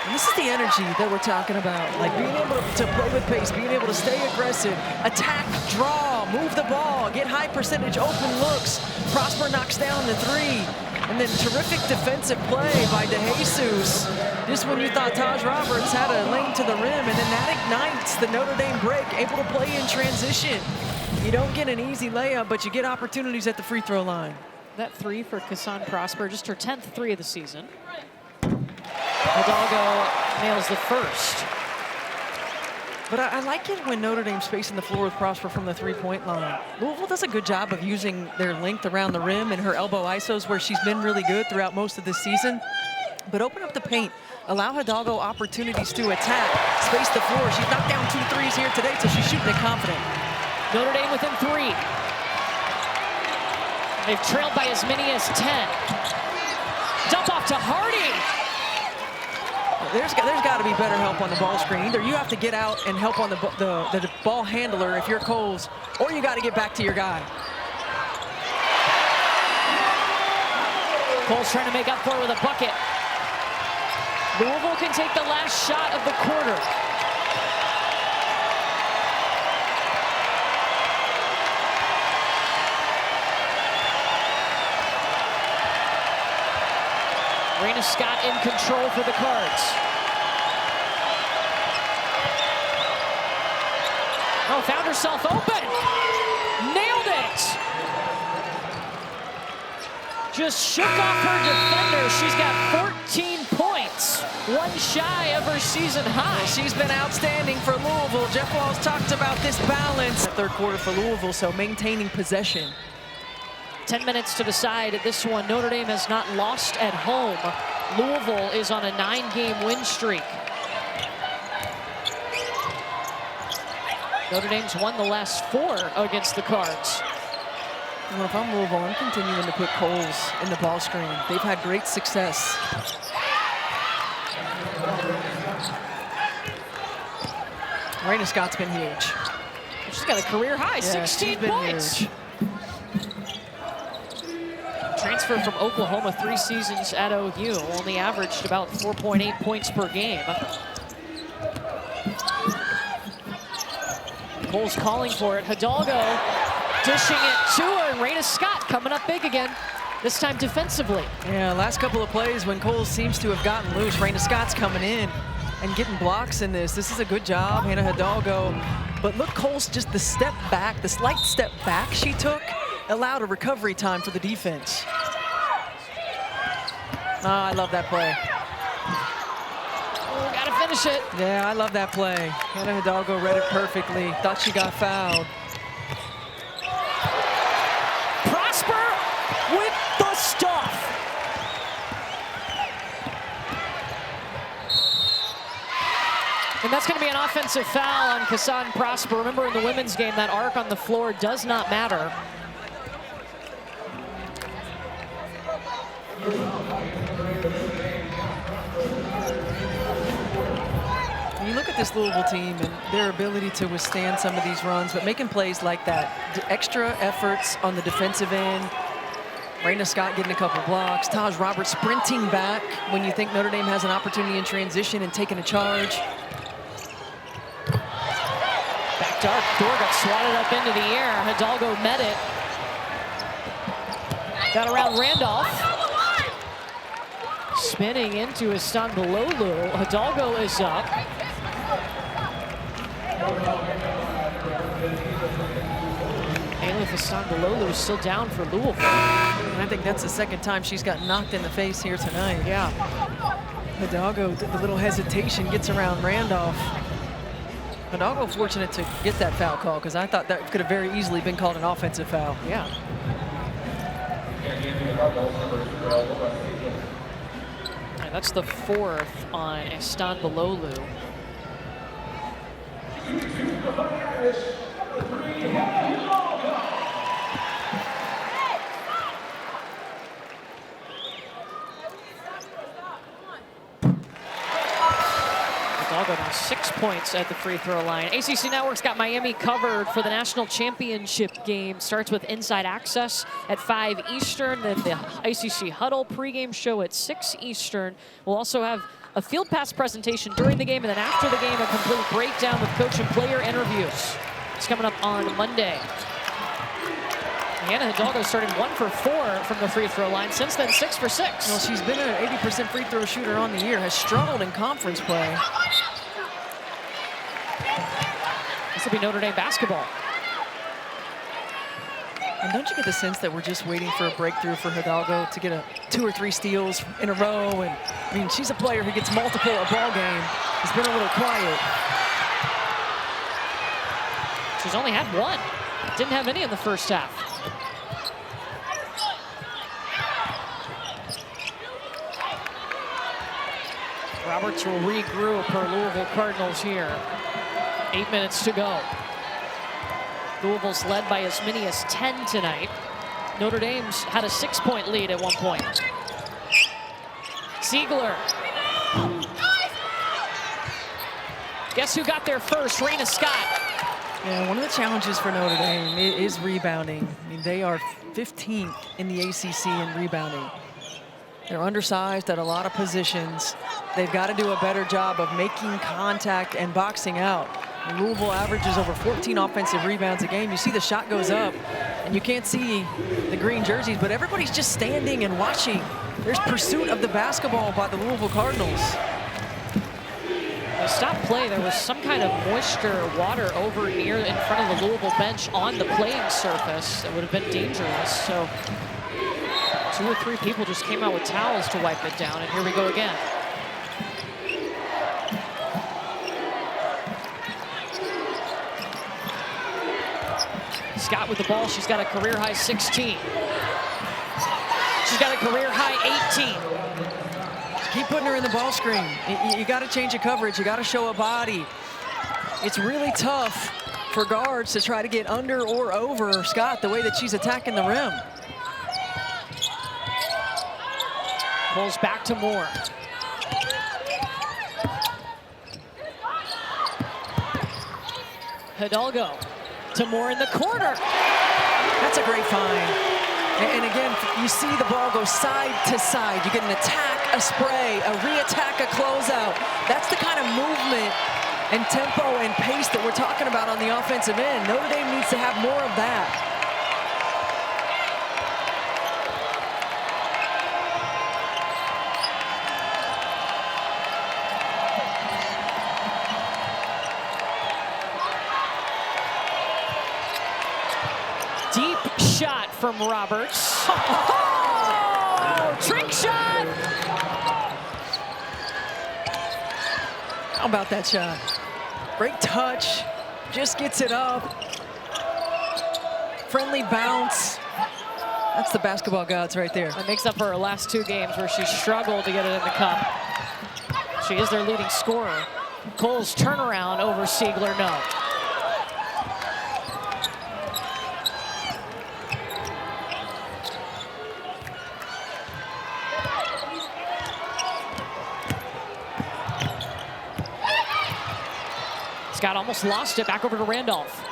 And this is the energy that we're talking about, like being able to play with pace, being able to stay aggressive, attack, draw, move the ball, get high percentage open looks. Prosper knocks down the 3. And then terrific defensive play by DeJesus. Just when you thought Taj Roberts had a lane to the rim, and then that ignites the Notre Dame break, able to play in transition. You don't get an easy layup, but you get opportunities at the free throw line. That three for Kassan Prosper, just her 10th three of the season. Hidalgo nails the first. But I like it when Notre Dame's spacing the floor with Prosper from the three-point line. Louisville does a good job of using their length around the rim and her elbow isos, where she's been really good throughout most of this season. But open up the paint, allow Hidalgo opportunities to attack, space the floor. She's knocked down 2 threes here today, so she's shooting it confident. Notre Dame within 3. They've trailed by as many as 10. Dump off to Hardy. There's got to be better help on the ball screen. Either you have to get out and help on the ball handler if you're Coles, or you got to get back to your guy. Coles trying to make up for it with a bucket. Louisville can take the last shot of the quarter. Reyna Scott in control for the Cards. Oh, found herself open. Nailed it. Just shook off her defender. She's got 14 points. One shy of her season high. She's been outstanding for Louisville. Jeff Walls talked about this balance. Third quarter for Louisville, so maintaining possession. 10 minutes to decide this one. Notre Dame has not lost at home. Louisville is on a 9-game win streak. Notre Dame's won the last 4 against the Cards. Well, if I'm Louisville, I'm continuing to put Coles in the ball screen. They've had great success. Reyna Scott's been huge. She's got a career high, 16 points. Huge. Transferred from Oklahoma 3 seasons at OU, only averaged about 4.8 points per game. Coles calling for it. Hidalgo dishing it to her, and Reyna Scott coming up big again, this time defensively. Yeah, last couple of plays when Coles seems to have gotten loose, Reyna Scott's coming in and getting blocks in this. This is a good job, Hannah Hidalgo. But look, Coles, just the step back, the slight step back she took, allowed a recovery time for the defense. Oh, I love that play. Oh, gotta finish it. Yeah, I love that play. Hannah Hidalgo read it perfectly. Thought she got fouled. Prosper with the stuff. And that's going to be an offensive foul on Kassan Prosper. Remember, in the women's game, that arc on the floor does not matter. You look at this Louisville team and their ability to withstand some of these runs, but making plays like that, the extra efforts on the defensive end. Reyna Scott getting a couple blocks. Taj Roberts sprinting back when you think Notre Dame has an opportunity in transition and taking a charge. Back door got swatted up into the air. Hidalgo met it. Got around Randolph. Spinning into Istanbulolu. Hidalgo is up. Alif Istanbulolu is still down for Louisville. And I think that's the second time she's got knocked in the face here tonight. Yeah. Hidalgo, the little hesitation, gets around Randolph. Hidalgo fortunate to get that foul call, because I thought that could have very easily been called an offensive foul. Yeah. And that's the 4th on Istanbulolu. Hidalgo now 6 points at the free throw line. ACC Network's got Miami covered for the national championship game. Starts with Inside Access at 5 Eastern, then the ACC Huddle pregame show at 6 Eastern. We'll also have a field pass presentation during the game, and then after the game, a complete breakdown with coach and player interviews. It's coming up on Monday. Tajianna Hidalgo started 1 for 4 from the free throw line. Since then, 6 for 6. Well, she's been an 80% free throw shooter on the year, has struggled in conference play. This will be Notre Dame basketball. And don't you get the sense that we're just waiting for a breakthrough for Hidalgo to get 2 or 3 steals in a row? And I mean, she's a player who gets multiple a ball game. It's been a little quiet. She's only had 1. Didn't have any in the first half. Roberts will regroup her Louisville Cardinals here. 8 minutes to go. Louisville's led by as many as 10 tonight. Notre Dame's had a 6-point lead at one point. Ziegler. Guess who got there first? Reyna Scott. Yeah, one of the challenges for Notre Dame is rebounding. I mean, they are 15th in the ACC in rebounding. They're undersized at a lot of positions. They've got to do a better job of making contact and boxing out. And Louisville averages over 14 offensive rebounds a game. You see the shot goes up, and you can't see the green jerseys, but everybody's just standing and watching. There's pursuit of the basketball by the Louisville Cardinals. They stopped play. There was some kind of moisture, water over near in front of the Louisville bench on the playing surface that would have been dangerous. So 2 or 3 people just came out with towels to wipe it down, and here we go again. Scott with the ball. She's got a career-high 16. She's got a career-high 18. Keep putting her in the ball screen. You got to change the coverage. You got to show a body. It's really tough for guards to try to get under or over Scott the way that she's attacking the rim. Pulls back to Moore. Hidalgo to Moore in the corner. That's a great find. And again, you see the ball go side to side. You get an attack, a spray, a re-attack, a closeout. That's the kind of movement and tempo and pace that we're talking about on the offensive end. Notre Dame needs to have more of that. Deep shot from Roberts. Oh, trick shot! How about that shot? Great touch, just gets it up. Friendly bounce. That's the basketball gods right there. That makes up for her last 2 games where she struggled to get it in the cup. She is their leading scorer. Cole's turnaround over Ziegler, no. Scott almost lost it. Back over to Randolph.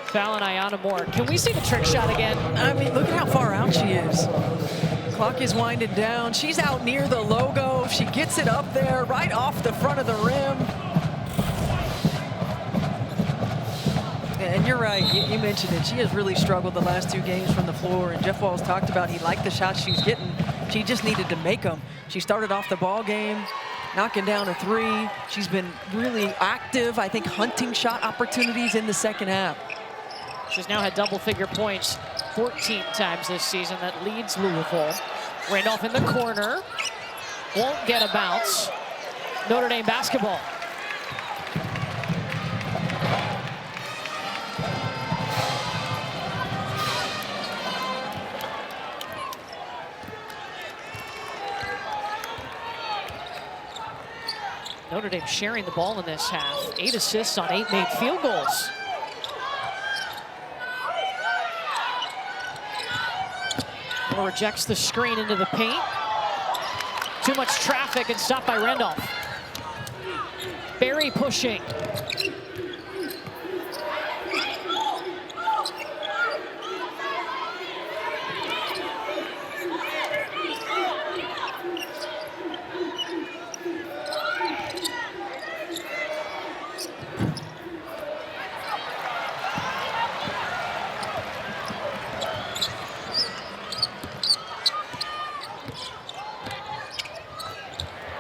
Foul on Tajianna Moore. Can we see the trick shot again? I mean, look at how far out she is. Clock is winding down. She's out near the logo. She gets it up there, right off the front of the rim. And you're right, you mentioned it. She has really struggled the last 2 games from the floor, and Jeff Walz talked about he liked the shots she was getting. She just needed to make them. She started off the ball game, knocking down a 3. She's been really active, I think, hunting shot opportunities in the second half. She's now had double-figure points 14 times this season. That leads Louisville. Randolph in the corner. Won't get a bounce. Notre Dame basketball. Notre Dame sharing the ball in this half. 8 assists on 8 made field goals. Moore rejects the screen into the paint. Too much traffic and stopped by Randolph. Berry pushing.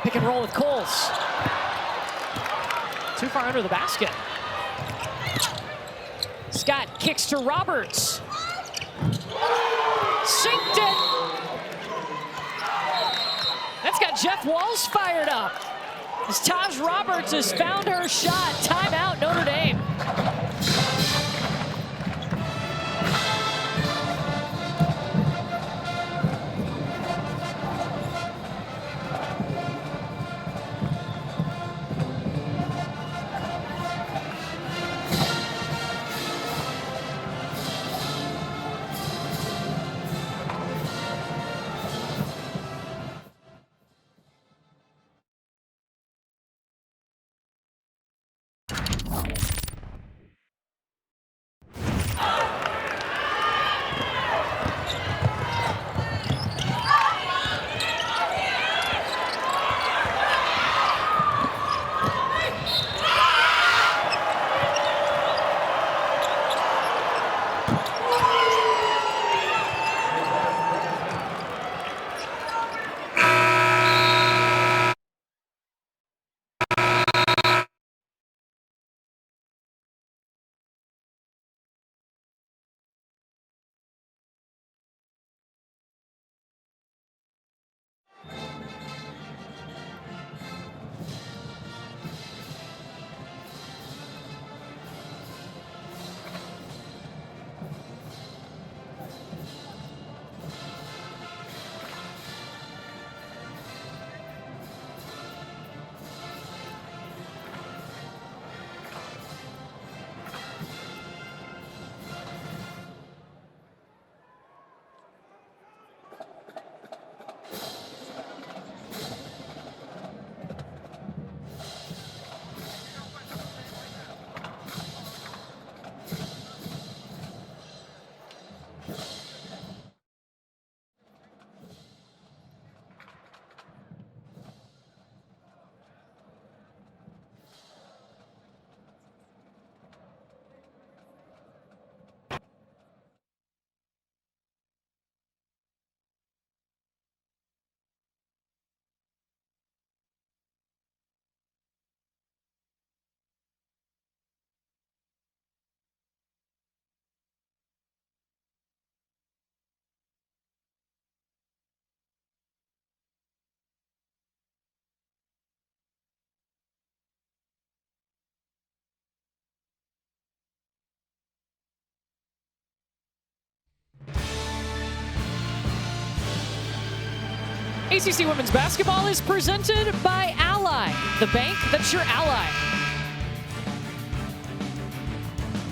Pick and roll with Coles. Too far under the basket. Scott kicks to Roberts. Sinked it. That's got Jeff Walls fired up. As Taj Roberts has found her shot. Timeout, Notre Dame. ACC Women's Basketball is presented by Ally, the bank that's your ally.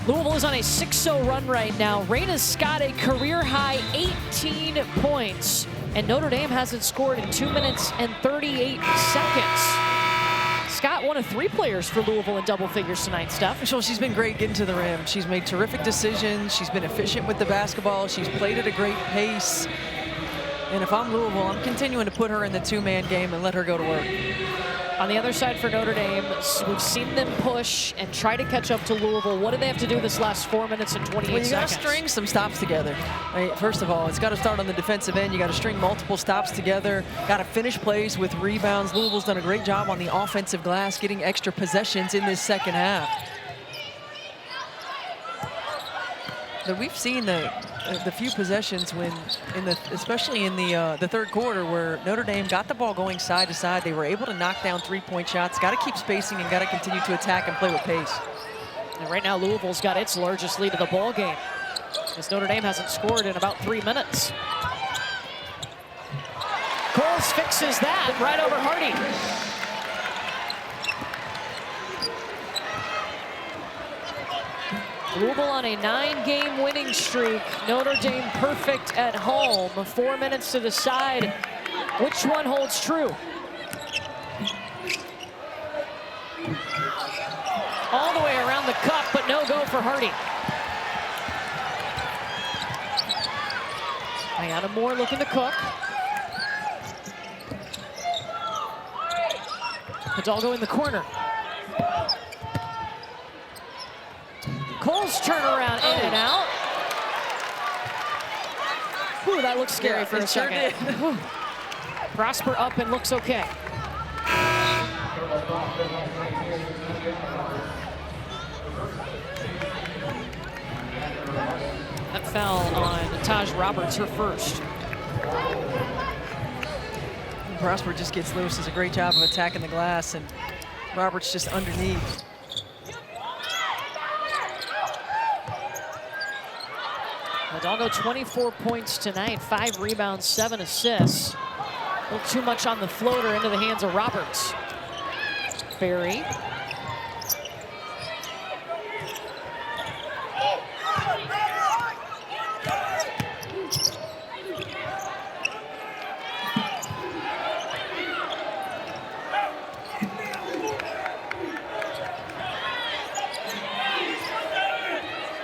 Louisville is on a 6-0 run right now. Reyna's got a career-high 18 points, and Notre Dame hasn't scored in 2 minutes and 38 seconds. Scott, one of 3 players for Louisville in double figures tonight, Steph. So she's been great getting to the rim. She's made terrific decisions. She's been efficient with the basketball. She's played at a great pace. And if I'm Louisville, I'm continuing to put her in the 2-man game and let her go to work. On the other side for Notre Dame, we've seen them push and try to catch up to Louisville. What do they have to do this last 4 minutes and 28 well, you seconds? got to string some stops together. First of all, it's got to start on the defensive end. You got to string multiple stops together. Got to finish plays with rebounds. Louisville's done a great job on the offensive glass, getting extra possessions in this second half. But we've seen the few possessions when, especially in the third quarter, where Notre Dame got the ball going side to side. They were able to knock down 3-point shots. Got to keep spacing and got to continue to attack and play with pace. And right now, Louisville's got its largest lead of the ball game, as Notre Dame hasn't scored in about 3 minutes. Coles fixes that right over Hardy. Louisville on a 9-game winning streak. Notre Dame perfect at home. 4 minutes to decide which one holds true. All the way around the cup, but no go for Hardy. Tajianna Moore looking to cook. Hidalgo in the corner. Coles turnaround in and out. Ooh, that looks scary for a second. Sure did. Prosper up and looks okay. That foul on Taj Roberts, her first. Prosper just gets loose, does a great job of attacking the glass, and Roberts just underneath. Hidalgo 24 points tonight, 5 rebounds, 7 assists. A little too much on the floater into the hands of Roberts. Berry.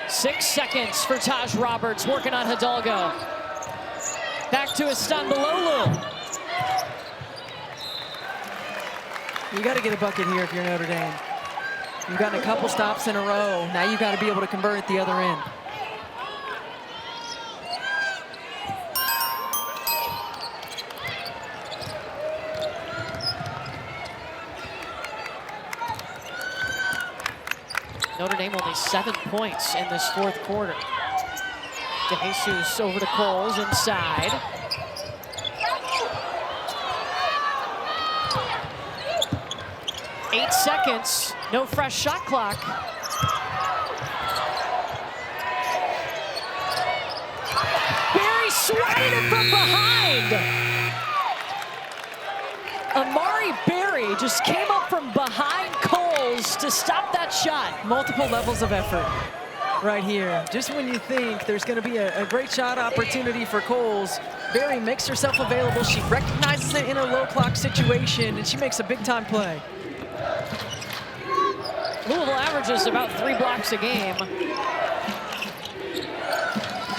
Six seconds for Taj Roberts, working on Hidalgo. Back to Istanbulolu. You got to get a bucket here if you're Notre Dame. You've gotten a couple stops in a row. Now you got to be able to convert at the other end. Notre Dame only 7 points in this fourth quarter. DeJesus over to Coles inside. Eight seconds, no fresh shot clock. Berry swatted it from behind. Amari Berry just came up from behind Coles to stop that shot. Multiple levels of effort right here. Just when you think there's going to be a great shot opportunity for Coles, Berry makes herself available. She recognizes it in a low clock situation, and she makes a big-time play. Louisville averages about 3 blocks a game.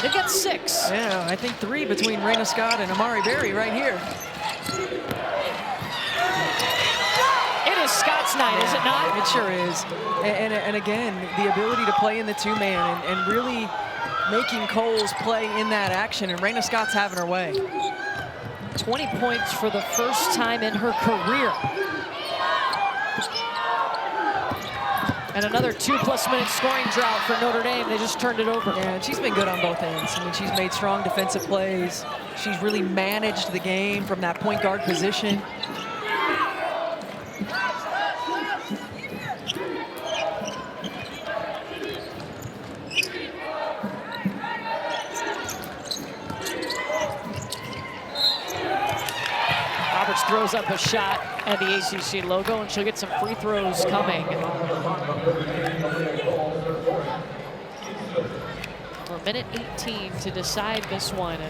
They've got 6. Yeah, I think 3 between Reyna Scott and Amari Berry right here. It is Scott's night, is it not? It sure is. And again, the ability to play in the two-man and really making Coles play in that action, and Reyna Scott's having her way. 20 points for the first time in her career. And another 2+ minute scoring drought for Notre Dame. They just turned it over. Yeah, and she's been good on both ends. I mean, she's made strong defensive plays. She's really managed the game from that point guard position. Roberts throws up a shot at the ACC logo, and she'll get some free throws coming. For a minute 18 to decide this one.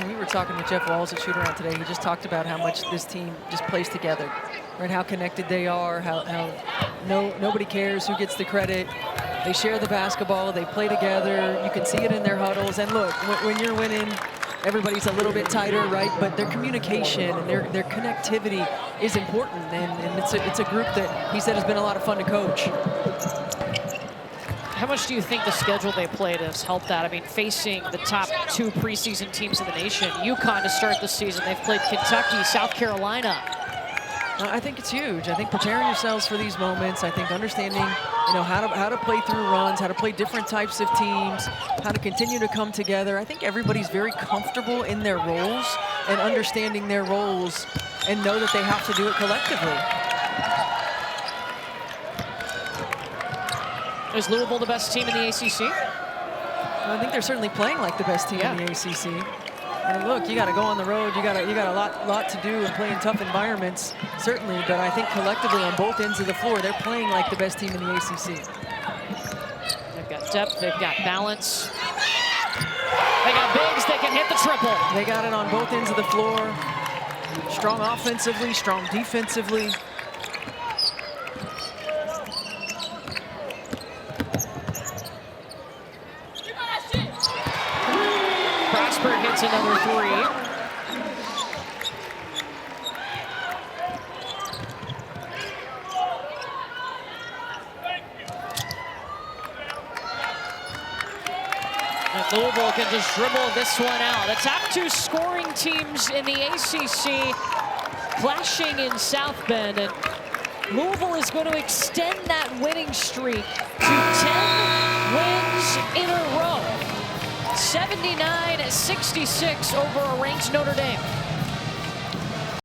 We were talking with Jeff Walls at Shoot-Around today. He just talked about how much this team just plays together, right? How connected they are, how nobody cares who gets the credit. They share the basketball, they play together. You can see it in their huddles. And look, when you're winning, everybody's a little bit tighter, right? But their communication and their connectivity is important. And it's a group that he said has been a lot of fun to coach. How much do you think the schedule they played has helped that? I mean, facing the top 2 preseason teams in the nation, UConn to start the season, they've played Kentucky, South Carolina. I think it's huge. I think preparing yourselves for these moments, I think understanding, how to play through runs, how to play different types of teams, how to continue to come together. I think everybody's very comfortable in their roles and understanding their roles and know that they have to do it collectively. Is Louisville the best team in the ACC? I think they're certainly playing like the best team in the ACC. And look, you got to go on the road. You got a lot to do and play in tough environments, certainly. But I think collectively on both ends of the floor, they're playing like the best team in the ACC. They've got depth. They've got balance. They got bigs. They can hit the triple. They got it on both ends of the floor. Strong offensively, strong defensively. Prosper hits another 3. And Louisville can just dribble this one out. The top 2 scoring teams in the ACC clashing in South Bend. And Louisville is going to extend that winning streak to 10 wins in a row. 79-66 over a ranked Notre Dame.